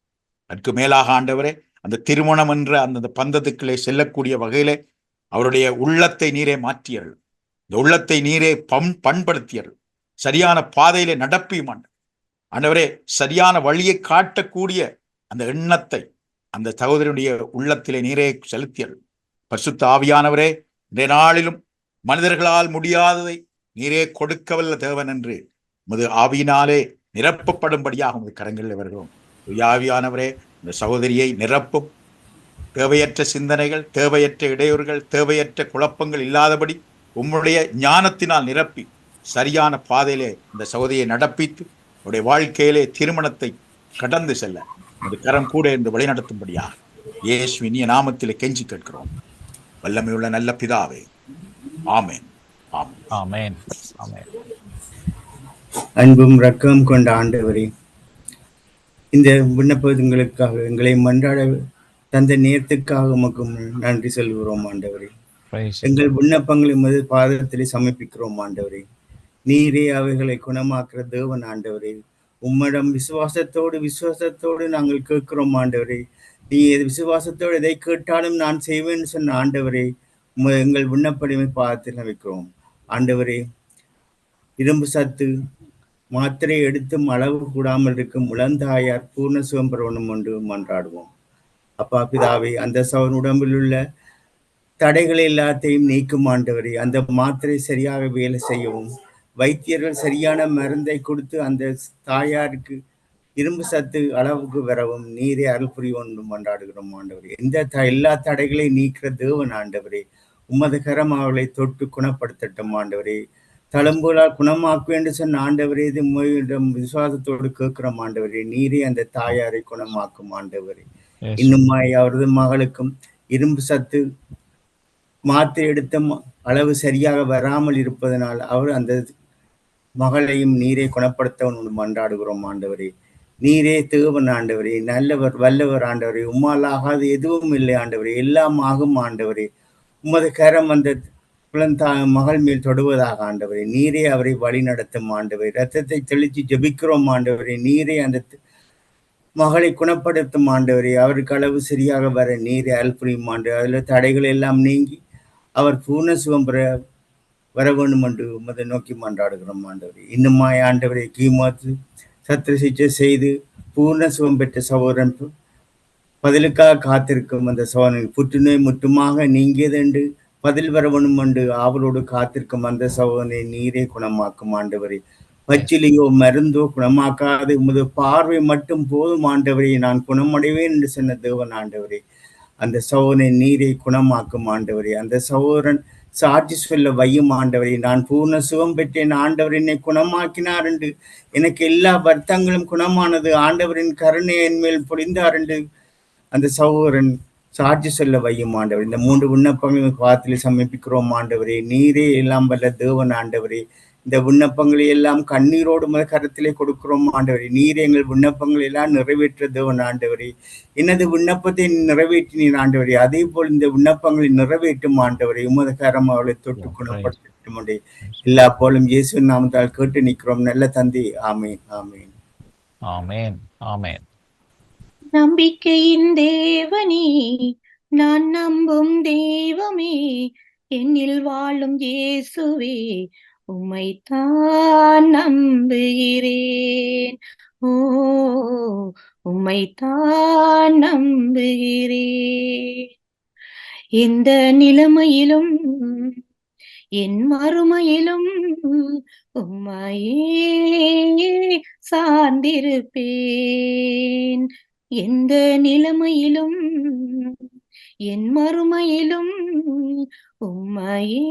அதற்கு மேலாக ஆண்டவரே, அந்த திருமணம் என்ற அந்த பந்தத்துக்களே செல்லக்கூடிய வகையிலே அவருடைய உள்ளத்தை நீரே மாற்றியர்கள். இந்த உள்ளத்தை நீரே பண்படுத்தியர்கள். சரியான பாதையிலே நடப்பியும் ஆண்டவரே, சரியான வழியை காட்டக்கூடிய அந்த எண்ணத்தை அந்த சகோதரனுடைய உள்ளத்திலே நீரே செலுத்தியர்கள். பரிசுத்த ஆவியானவரே, இந்த நாளிலும் மனிதர்களால் முடியாததை நீரே கொடுக்கவல்ல தேவன் என்று உமது ஆவியினாலே நிரப்பப்படும்படியாக உமது கரங்களில் வருகிறோம். ஆவியானவரே, இந்த சகோதரியை நிரப்பும். தேவையற்ற சிந்தனைகள், தேவையற்ற இடையூறுகள், தேவையற்ற குழப்பங்கள் இல்லாதபடி உம்முடைய ஞானத்தினால் நிரப்பி சரியான பாதையிலே இந்த சகோதரியை நடப்பித்து உடைய வாழ்க்கையிலே திருமணத்தை கடந்து செல்ல உமது கரம் கூட என்று வழிநடத்தும்படியாக இயேசு இனிய நாமத்திலே கெஞ்சி கேட்கிறோம். வல்லமையுள்ள நல்ல பிதாவே, ஆமென். ஆமென். ஆமென். அன்பும் இரக்கம் கொண்ட ஆண்டவரே, இந்த விண்ணப்பங்களுக்காக எங்களை மன்றாட தந்த நேரத்துக்காக உமக்கு நன்றி சொல்கிறோம் ஆண்டவரே. Praise you, எங்கள் Lord. விண்ணப்பங்களை உமது பாதத்திலே சமர்ப்பிக்கிறோம் ஆண்டவரே. நீரே அவைகளை குணமாக்குற தேவன் ஆண்டவரே. உம்மிடம் விசுவாசத்தோடு நாங்கள் கேட்கிறோம் ஆண்டவரே. நீ விசுவாசத்தோடு எதை கேட்டாலும் நான் செய்வேன்னு சொன்ன ஆண்டவரே, எங்கள் விண்ணப்படிமை பாதத்தில் வைக்கிறோம் ஆண்டவரே. இரும்பு சத்து மாத்திரை எடுத்தும் அளவு கூடாமல் இருக்கும் இளந்தாயார் பூர்ண சுகம் பெறணும் என்று மன்றாடுவோம். அப்பா பிதாவே, அந்த சவன் உடம்பில் உள்ள தடைகளை எல்லாத்தையும் நீக்கும் ஆண்டவரே. அந்த மாத்திரை சரியாக வேலை செய்யவும், வைத்தியர்கள் சரியான மருந்தை கொடுத்து அந்த தாயாருக்கு இரும்பு சத்து அளவுக்கு வரவும் நீரே அருள் புரிவோம் கொண்டாடுகிறோம் ஆண்டவரே. எல்லா தடைகளையும் நீக்கிற தேவன் ஆண்டவரே. உமது கரம் அவர்களை தொட்டு குணப்படுத்தட்டும் ஆண்டவரே. தழும்புகளால் குணமாக்கு என்று சொன்ன ஆண்டவரே, இது உம்மிடம் விசுவாசத்தோடு கேட்கிறோம் ஆண்டவரே. நீரே அந்த தாயாரை குணமாக்கும் ஆண்டவரே. இன்னுமாய் அவரது மகளுக்கும் இரும்பு சத்து மாத்திரை எடுத்த அளவு சரியாக வராமல் இருப்பதனால் அவர் அந்த மகளையும் நீரே குணப்படுத்த மன்றாடுகிறோம் ஆண்டவரே. நீரே தேவன் ஆண்டவரே, நல்லவர் வல்லவர் ஆண்டவரே. உம்மால் ஆகாது எதுவும் இல்லை ஆண்டவரே, எல்லாம் ஆகும் ஆண்டவரே. உமது கரம் அந்த மகள் மேல் தொடுவதாக ஆண்டவரே. நீரே அவரை வழி நடத்தும் ஆண்டவரே. ரத்தத்தை தெளித்து ஜெபிக்கிறோம் ஆண்டவரே. நீரே அந்த மகளை குணப்படுத்தும் ஆண்டவரே. அவருக்கு அளவு சரியாக வர நீரே அருள் புரியும் ஆண்டவரே. அதில் தடைகள் எல்லாம் நீங்கி அவர் பூர்ண சுகம் வர வேண்டும் என்று உமதை நோக்கி மன்றாடுகிறோம் ஆண்டவரே. இன்னுமாய் ஆண்டவரை கீமோத்து சத்திர சிகிச்சை செய்து பூர்ண சுகம் பெற்ற சகோதரன் பதிலுக்காக காத்திருக்கும் அந்த சகோதரன் புற்றுநோய் முற்றுமாக நீங்கியது என்று பதில் வர வேண்டும் என்று ஆவலோடு காத்திருக்கும் அந்த சகோதரனை நீரே குணமாக்கும் ஆண்டவரே. பச்சிலையோ மருந்தோ குணமாக்காது உமது பார்வை மட்டும் போதும் ஆண்டவரே, நான் குணமடைவேன் என்று சொன்ன தேவன் ஆண்டவரே. அந்த சகோதரனை நீரை குணமாக்கும் ஆண்டவரே. அந்த சகோதரன் சாட்சி சொல்ல வையும் ஆண்டவரே. நான் பூர்ண சுகம் பெற்றேன், ஆண்டவர் என்னை குணமாக்கினார் என்று, எனக்கு எல்லா வருத்தங்களும் குணமானது, ஆண்டவரின் கருணை என் மேல் பொழிந்தார் என்று அந்த சகோதரன் சாட்சி சொல்ல வையும் ஆண்டவர். இந்த 3 விண்ணப்பங்களும் பாதத்தில் சமர்ப்பிக்கிறோம் ஆண்டவரே. நீரே எல்லாம் வல்ல தேவன் ஆண்டவரே. இந்த விண்ணப்பங்களை எல்லாம் கண்ணீரோடு கரத்திலே கொடுக்கிறோம் ஆண்டவரே. நீர் எங்கள் விண்ணப்பங்களை எல்லாம் நிறைவேற்ற தேவன் ஆண்டவரே. எனது விண்ணப்பத்தை நிறைவேற்றினீர் ஆண்டவரே. அதே போல் இந்த விண்ணப்பங்களை நிறைவேற்றும் ஆண்டவரே. உமது கரம் அவளை தொட்டு குணப்படுத்தும் எல்லா போலும் இயேசு நாமத்தால் கேட்டு நிற்கிறோம் நல்ல தந்தை. ஆமேன், ஆமேன், ஆமேன், ஆமேன். நம்பிக்கையின் தேவனே, நான் நம்பும் தெய்வமே, என்னில் வாழும் இயேசுவே, உம்மைத்தான் நம்புகிறேன். ஓ, உம்மைத்தான் நம்புகிறேன். எந்த நிலைமையிலும் என் மறுமையிலும் உம்மையே சார்ந்திருப்பேன். எந்த நிலைமையிலும் என் மறுமையிலும் உம்மையே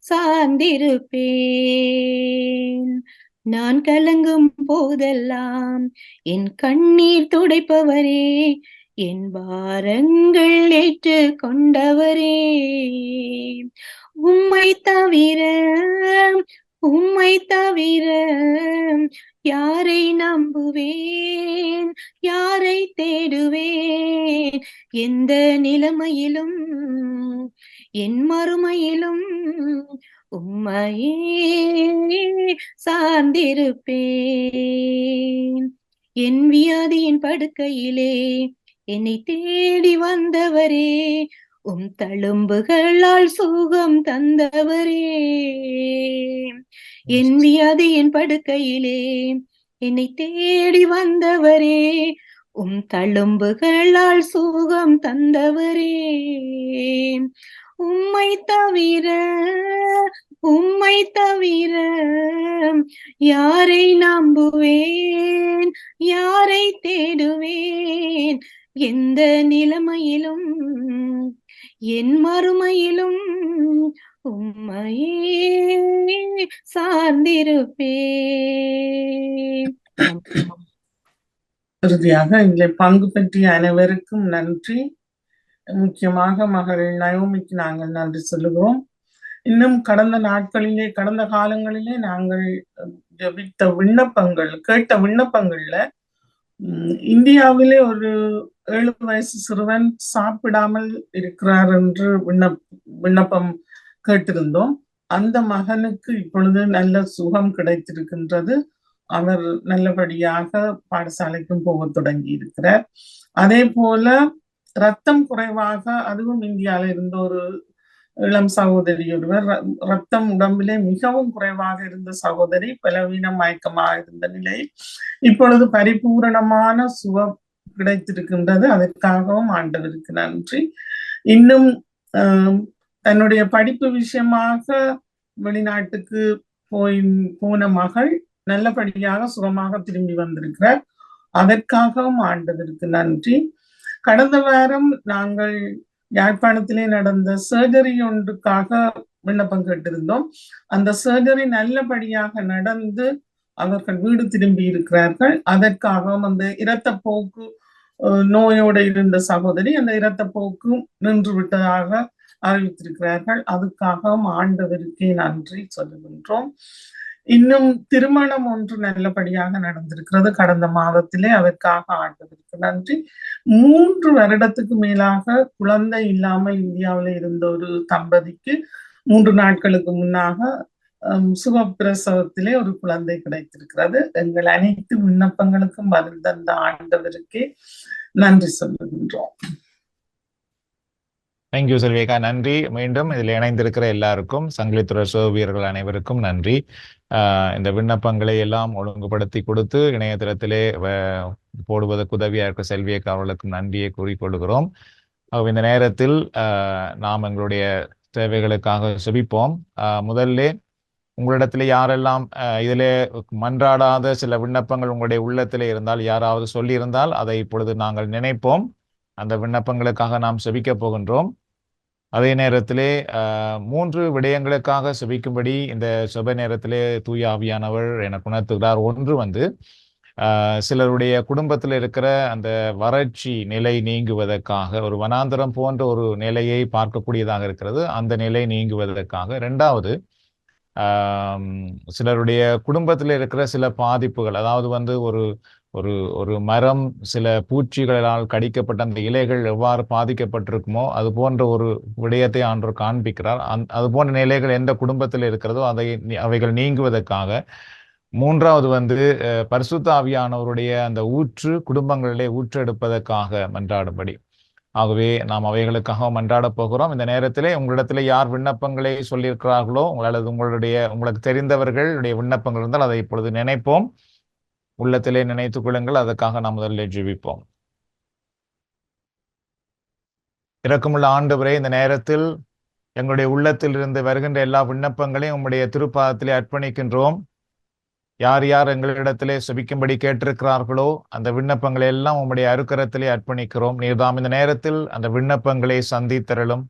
சார்ந்திருப்பேன். நான் கலங்கும் போதெல்லாம் என் கண்ணீர் துடைப்பவரே, என் பாரங்கள் ஏற்று கொண்டவரே. உம்மை தவிர யாரை நம்புவேன், யாரை தேடுவேன். எந்த நிலைமையிலும் என் மறுமையிலும் உம்மையே சார்ந்திருப்பேன். என் வியாதியின் படுக்கையிலே என்னை தேடி வந்தவரே, உம் தழும்புகளால் சுகம் தந்தவரே. என் வியாதியின் படுக்கையிலே என்னை தேடி வந்தவரே, உம் தழும்புகளால் சுகம் தந்தவரே. உம்மை தவிர யாரை நம்புவேன், யாரை தேடுவேன். எந்த நிலைமையிலும் என் மறுமையிலும் உம்மையே சார்ந்திருப்பேன். இறுதியாக இதில் பங்கு பற்றிய அனைவருக்கும் நன்றி. முக்கியமாக மகள் நயோமிக்கு நாங்கள் நன்றி சொல்லுகிறோம். இன்னும் கடந்த காலங்களிலே நாங்கள் ஜெபித்த விண்ணப்பங்கள், கேட்ட விண்ணப்பங்கள்ல இந்தியாவிலே ஒரு 7 வயசு சிறுவன் சாப்பிடாமல் இருக்கிறார் என்று விண்ணப்பம் கேட்டிருந்தோம். அந்த மகனுக்கு இப்பொழுது நல்ல சுகம் கிடைத்திருக்கின்றது. அவர் நல்லபடியாக பாடசாலைக்கும் போக தொடங்கி இருக்கிறார். அதே போல ரத்தம் குறைவாக, அதுவும் இந்தியாவில இருந்த ஒரு இளம் சகோதரி ஒருவர், ரத்தம் உடம்பிலே மிகவும் குறைவாக இருந்த சகோதரி, பலவீனம் மயக்கமாக இருந்த நிலையில் இப்பொழுது பரிபூரணமான சுகம் கிடைத்திருக்கின்றது. அதற்காகவும் ஆண்டவருக்கு நன்றி. இன்னும் தன்னுடைய படிப்பு விஷயமாக வெளிநாட்டுக்கு போன மகள் நல்லபடியாக சுகமாக திரும்பி வந்திருக்கிறார். அதற்காகவும் ஆண்டவருக்கு நன்றி. கடந்த வாரம் நாங்கள் யாழ்ப்பாணத்திலே நடந்த சர்ஜரி ஒன்றுக்காக விண்ணப்பம் கேட்டிருந்தோம். அந்த சர்ஜரி நல்லபடியாக நடந்து அவர்கள் வீடு திரும்பி இருக்கிறார்கள். அதற்காகவும் அந்த இரத்தப்போக்கு நோயோடு இருந்த சகோதரி அந்த இரத்தப்போக்கு நின்று விட்டதாக அறிவித்திருக்கிறார்கள். அதுக்காகவும் ஆண்டவருக்கே நன்றி சொல்லுகின்றோம். இன்னும் திருமணம் ஒன்று நல்லபடியாக நடந்திருக்கிறது கடந்த மாதத்திலே. அதற்காக ஆண்டவருக்கு நன்றி. 3 வருடத்துக்கு மேலாக குழந்தை இல்லாமல் இந்தியாவில இருந்த ஒரு தம்பதிக்கு 3 நாட்களுக்கு முன்னாக சுகப்பிரசவத்திலே ஒரு குழந்தை கிடைத்திருக்கிறது. எங்கள் அனைத்து விண்ணப்பங்களுக்கும் பதில் தந்த ஆண்டவருக்கே நன்றி சொல்லுகின்றோம். தேங்க்யூ செல்விகா, நன்றி. மீண்டும் இதில் இணைந்திருக்கிற எல்லாருக்கும், சங்கிலித்துறை வீரர்கள் அனைவருக்கும் நன்றி. இந்த விண்ணப்பங்களை எல்லாம் ஒழுங்குபடுத்தி கொடுத்து இணையதளத்திலே போடுவதற்கு உதவியாக இருக்க செல்வியக்கா அவர்களுக்கும் நன்றியை கூறிக்கொள்கிறோம். இந்த நேரத்தில் நாம் எங்களுடைய தேவைகளுக்காக செபிப்போம். முதல்ல உங்களிடத்துல யாரெல்லாம் இதிலே மன்றாடாத சில விண்ணப்பங்கள் உங்களுடைய உள்ளத்திலே இருந்தால், யாராவது சொல்லியிருந்தால் அதை இப்பொழுது நாங்கள் நினைப்போம். அந்த விண்ணப்பங்களுக்காக நாம் செபிக்க போகின்றோம். அதே நேரத்திலே 3 விடயங்களுக்காக செபிக்கும்படி இந்த செப நேரத்திலே தூய ஆவியானவர் எனக்கு உணர்த்துகிறார். ஒன்று சிலருடைய குடும்பத்தில் இருக்கிற அந்த வறட்சி நிலை நீங்குவதற்காக, ஒரு வனாந்தரம் போன்ற ஒரு நிலையை பார்க்கக்கூடியதாக இருக்கிறது, அந்த நிலை நீங்குவதற்காக. 2வது சிலருடைய குடும்பத்தில் இருக்கிற சில பாதிப்புகள், அதாவது ஒரு ஒரு ஒரு மரம் சில பூச்சிகளால் கடிக்கப்பட்ட அந்த இலைகள் எவ்வாறு பாதிக்கப்பட்டிருக்குமோ அது போன்ற ஒரு விடயத்தை ஆண்டவர் காண்பிக்கிறார். அது போன்ற நிலைகள் எந்த குடும்பத்தில் இருக்கிறதோ அவைகள் நீங்குவதற்காக. 3வது பரிசுத்த ஆவியானவருடைய அந்த ஊற்று குடும்பங்களிலே ஊற்றெடுப்பதற்காக மன்றாடும்படி. ஆகவே நாம் அவைகளுக்காக மன்றாட போகிறோம். இந்த நேரத்திலே உங்களிடத்திலே யார் விண்ணப்பங்களை சொல்லியிருக்கிறார்களோ, அல்லது உங்களுக்கு தெரிந்தவர்களுடைய விண்ணப்பங்கள் இருந்தால் அதை இப்பொழுது நினைப்போம். உள்ளத்திலே நினைத்துக் கொள்ளுங்கள். அதற்காக நாம் முதலில் ஜெபிப்போம். இரக்கமுள்ள ஆண்டவரே, இந்த நேரத்தில் எங்களுடைய உள்ளத்தில் இருந்து வருகின்ற எல்லா விண்ணப்பங்களையும் உம்முடைய திருப்பாதத்திலே அர்ப்பணிக்கின்றோம். யார் யார் எங்களிடத்திலே செபிக்கும்படி கேட்டிருக்கிறார்களோ அந்த விண்ணப்பங்களை எல்லாம் உம்முடைய அருக்கரத்திலே அர்ப்பணிக்கிறோம். நீர்தாம் இந்த நேரத்தில் அந்த விண்ணப்பங்களை சந்தித்தரலும்.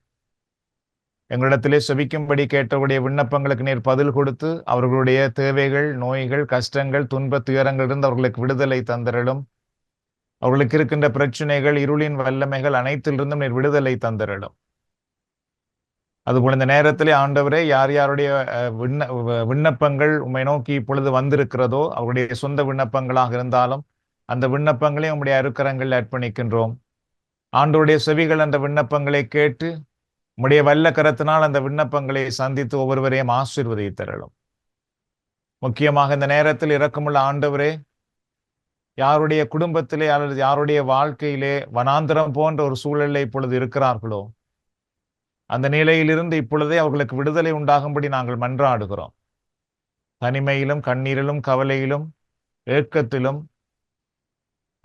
எங்களிடத்திலே செபிக்கும்படி கேட்டவருடைய விண்ணப்பங்களுக்கு நீர் பதில் கொடுத்து அவர்களுடைய தேவைகள், நோய்கள், கஷ்டங்கள், துன்ப துயரங்களிலிருந்து அவர்களுக்கு விடுதலை தந்தரலும். அவர்களுக்கு இருக்கின்ற பிரச்சனைகள், இருளின் வல்லமைகள் அனைத்திலிருந்தும் நீர் விடுதலை தந்தரலும். அதுபோல இந்த நேரத்திலே ஆண்டவரே, யார் யாருடைய விண்ணப்பங்கள் உம்மை நோக்கி இப்பொழுது வந்திருக்கிறதோ, அவருடைய சொந்த விண்ணப்பங்களாக இருந்தாலும் அந்த விண்ணப்பங்களை உம்முடைய அருக்கரங்களில் அர்ப்பணிக்கின்றோம். ஆண்டவருடைய செவிகள் அந்த விண்ணப்பங்களை கேட்டு உம்முடைய வல்ல கரத்தினால் அந்த விண்ணப்பங்களை சந்தித்து ஒவ்வொருவரையும் ஆசீர்வதித்தரலும். முக்கியமாக இந்த நேரத்தில் இரக்கமுள்ள ஆண்டவரே, யாருடைய குடும்பத்திலே அல்லது யாருடைய வாழ்க்கையிலே வனாந்தரம் போன்ற ஒரு சூழலை இப்பொழுது இருக்கிறார்களோ, அந்த நிலையிலிருந்து இப்பொழுதே அவர்களுக்கு விடுதலை உண்டாகும்படி நாங்கள் மன்றாடுகிறோம். தனிமையிலும், கண்ணீரிலும், கவலையிலும், ஏக்கத்திலும்,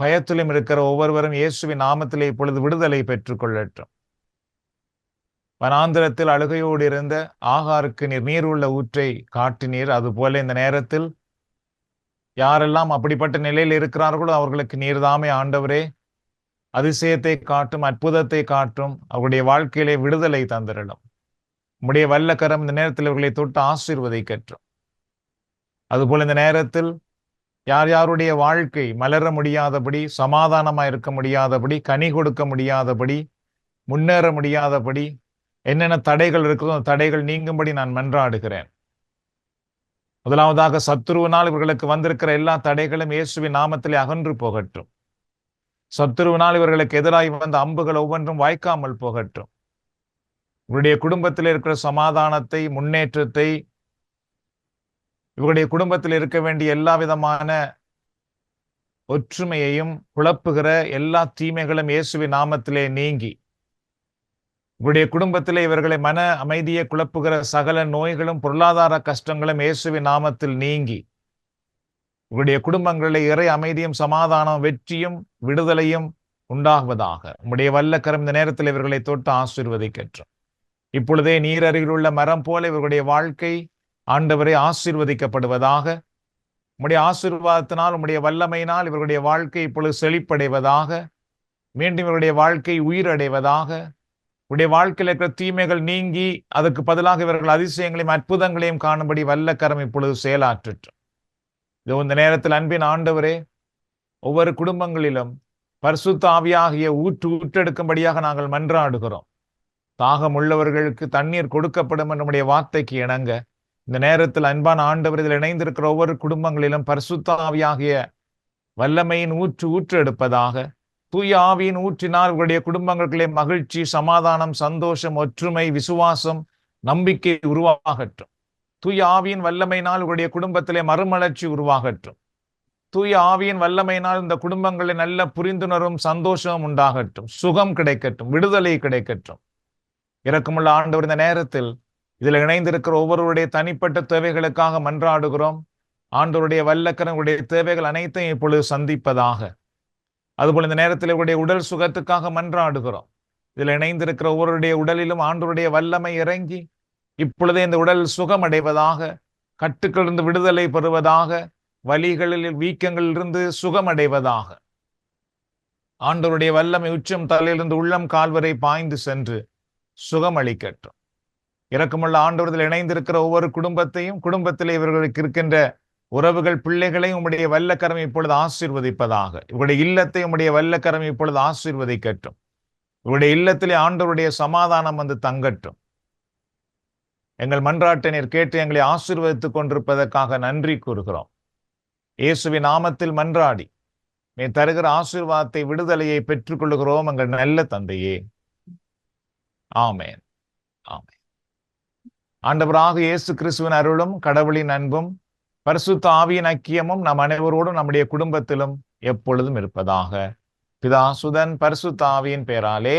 பயத்திலும் இருக்கிற ஒவ்வொருவரும் இயேசுவின் நாமத்திலே இப்பொழுது விடுதலை பெற்றுக்கொள்ளட்டும். வனாந்திரத்தில் அழுகையோடு இருந்த ஆகாருக்கு நீர் உள்ள ஊற்றை காட்டினீர். அதுபோல இந்த நேரத்தில் யாரெல்லாம் அப்படிப்பட்ட நிலையில் இருக்கிறார்களோ அவர்களுக்கு நீர்தாமே ஆண்டவரே அதிசயத்தை காட்டும், அற்புதத்தை காட்டும், அவருடைய வாழ்க்கையிலே விடுதலை தந்திரலும். உம்முடைய வல்லக்கரம் இந்த நேரத்தில் இவர்களை தொட்டு ஆசீர்வதிக்கட்டும். அதுபோல இந்த நேரத்தில் யார் யாருடைய வாழ்க்கை மலர முடியாதபடி, சமாதானமாக இருக்க முடியாதபடி, கனி கொடுக்க முடியாதபடி, முன்னேற முடியாதபடி என்னென்ன தடைகள் இருக்குதோ அந்த தடைகள் நீங்கும்படி நான் மன்றாடுகிறேன். முதலாவதாக சத்துருவினால் இவர்களுக்கு வந்திருக்கிற எல்லா தடைகளும் இயேசுவின் நாமத்திலே அகன்று போகட்டும். சத்துருவினால் இவர்களுக்கு எதிராய் வந்த அம்புகள் ஒவ்வொன்றும் வாய்க்காமல் போகட்டும். இவருடைய குடும்பத்தில் இருக்கிற சமாதானத்தை, முன்னேற்றத்தை, இவருடைய குடும்பத்தில் இருக்க வேண்டிய எல்லா விதமான ஒற்றுமையையும் குழப்புகிற எல்லா தீமைகளும் இயேசுவின் நாமத்திலே நீங்கி, இவருடைய குடும்பத்திலே இவர்களை மன அமைதியை குழப்புகிற சகல நோய்களும் பொருளாதார கஷ்டங்களும் இயேசுவின் நாமத்தில் நீங்கி, இவருடைய குடும்பங்களில் இறை அமைதியும் சமாதானம், வெற்றியும் விடுதலையும் உண்டாகுவதாக. உம்முடைய வல்லக்கரம் இந்த நேரத்தில் இவர்களை தொட்டு ஆசீர்வதிக்கட்டும். இப்பொழுதே நீர் அருகிலுள்ள மரம் போல இவர்களுடைய வாழ்க்கை ஆண்டவரை ஆசீர்வதிக்கப்படுவதாக. உம்முடைய ஆசீர்வாதத்தினால், உம்முடைய வல்லமையினால் இவர்களுடைய வாழ்க்கை இப்பொழுது செழிப்படைவதாக. மீண்டும் இவருடைய வாழ்க்கை உயிரடைவதாக. உடைய வாழ்க்கையில் இருக்கிற தீமைகள் நீங்கி அதற்கு பதிலாக இவர்கள் அதிசயங்களையும் அற்புதங்களையும் காணும்படி வல்லக்கரம் இப்பொழுது செயலாற்றட்டும். இதோ இந்த நேரத்தில் அன்பின் ஆண்டவரே, ஒவ்வொரு குடும்பங்களிலும் பரிசுத்த ஆவியாகிய ஊற்றெடுக்கும்படியாக நாங்கள் மன்றாடுகிறோம். தாகம் உள்ளவர்களுக்கு தண்ணீர் கொடுக்கப்படும் நம்முடைய வார்த்தைக்கு இணங்க இந்த நேரத்தில் அன்பான ஆண்டவர் இதில் இணைந்திருக்கிற ஒவ்வொரு குடும்பங்களிலும் பரிசுத்த ஆவியாகிய வல்லமையின் ஊற்று எடுப்பதாக. தூய ஆவியின் ஊற்றினால் இவருடைய குடும்பங்களிலே மகிழ்ச்சி, சமாதானம், சந்தோஷம், ஒற்றுமை, விசுவாசம், நம்பிக்கை உருவாகட்டும். தூய ஆவியின் வல்லமையினால் இவருடைய குடும்பத்திலே மறுமலர்ச்சி உருவாகட்டும். தூய ஆவியின் வல்லமையினால் இந்த குடும்பங்களில் நல்ல புரிந்துணர்வும் சந்தோஷமும் உண்டாகட்டும். சுகம் கிடைக்கட்டும், விடுதலை கிடைக்கட்டும். இரக்கமுள்ள ஆண்டவர் இந்த நேரத்தில் இதில் இணைந்திருக்கிற ஒவ்வொருவருடைய தனிப்பட்ட தேவைகளுக்காக மன்றாடுகிறோம். ஆண்டவருடைய வல்லக்கரங்களுடைய தேவைகள் அனைத்தையும் இப்பொழுது சந்திப்பதாக. அதுபோல் இந்த நேரத்தில் இவருடைய உடல் சுகத்துக்காக மன்றாடுகிறோம். இதில் இணைந்திருக்கிற ஒவ்வொருடைய உடலிலும் ஆண்டவருடைய வல்லமை இறங்கி இப்பொழுதே இந்த உடல் சுகமடைவதாக, கட்டுக்களிலிருந்து விடுதலை பெறுவதாக, வலிகளில் வீக்கங்களிலிருந்து சுகமடைவதாக. ஆண்டவருடைய வல்லமை உச்சம் தலையிலிருந்து உள்ளம் கால்வரை பாய்ந்து சென்று சுகமளிக்கட்டும். இரக்கமுள்ள ஆண்டவரில் இணைந்திருக்கிற ஒவ்வொரு குடும்பத்தையும், குடும்பத்தில் இவர்களுக்கு இருக்கின்ற உறவுகள், பிள்ளைகளையும் உம்முடைய வல்லக்கரம் இப்பொழுது ஆசீர்வதிப்பதாக. இவருடைய இல்லத்தை உம்முடைய வல்லக்கரம் இப்பொழுது ஆசீர்வதிக்கட்டும். இவருடைய இல்லத்திலே ஆண்டவருடைய சமாதானம் வந்து தங்கட்டும். எங்கள் மன்றாட்டை நீர் கேட்டு எங்களை ஆசீர்வதித்துக் கொண்டிருப்பதற்காக நன்றி கூறுகிறோம். இயேசுவின் நாமத்தில் மன்றாடி நீ தருகிற ஆசீர்வாதத்தை, விடுதலையை பெற்றுக் கொள்ளுகிறோம் எங்கள் நல்ல தந்தையே. ஆமேன், ஆமேன். ஆண்டவராக இயேசு கிறிஸ்துவின் அருளும் கடவுளின் அன்பும் பரிசுத்த ஆவியின் ஐக்கியமும் நம் அனைவரோடும் நம்முடைய குடும்பத்திலும் எப்பொழுதும் இருப்பதாக. பிதா, சுதன், பரிசுத்த ஆவியின் பெயராலே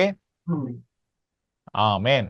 ஆமேன்.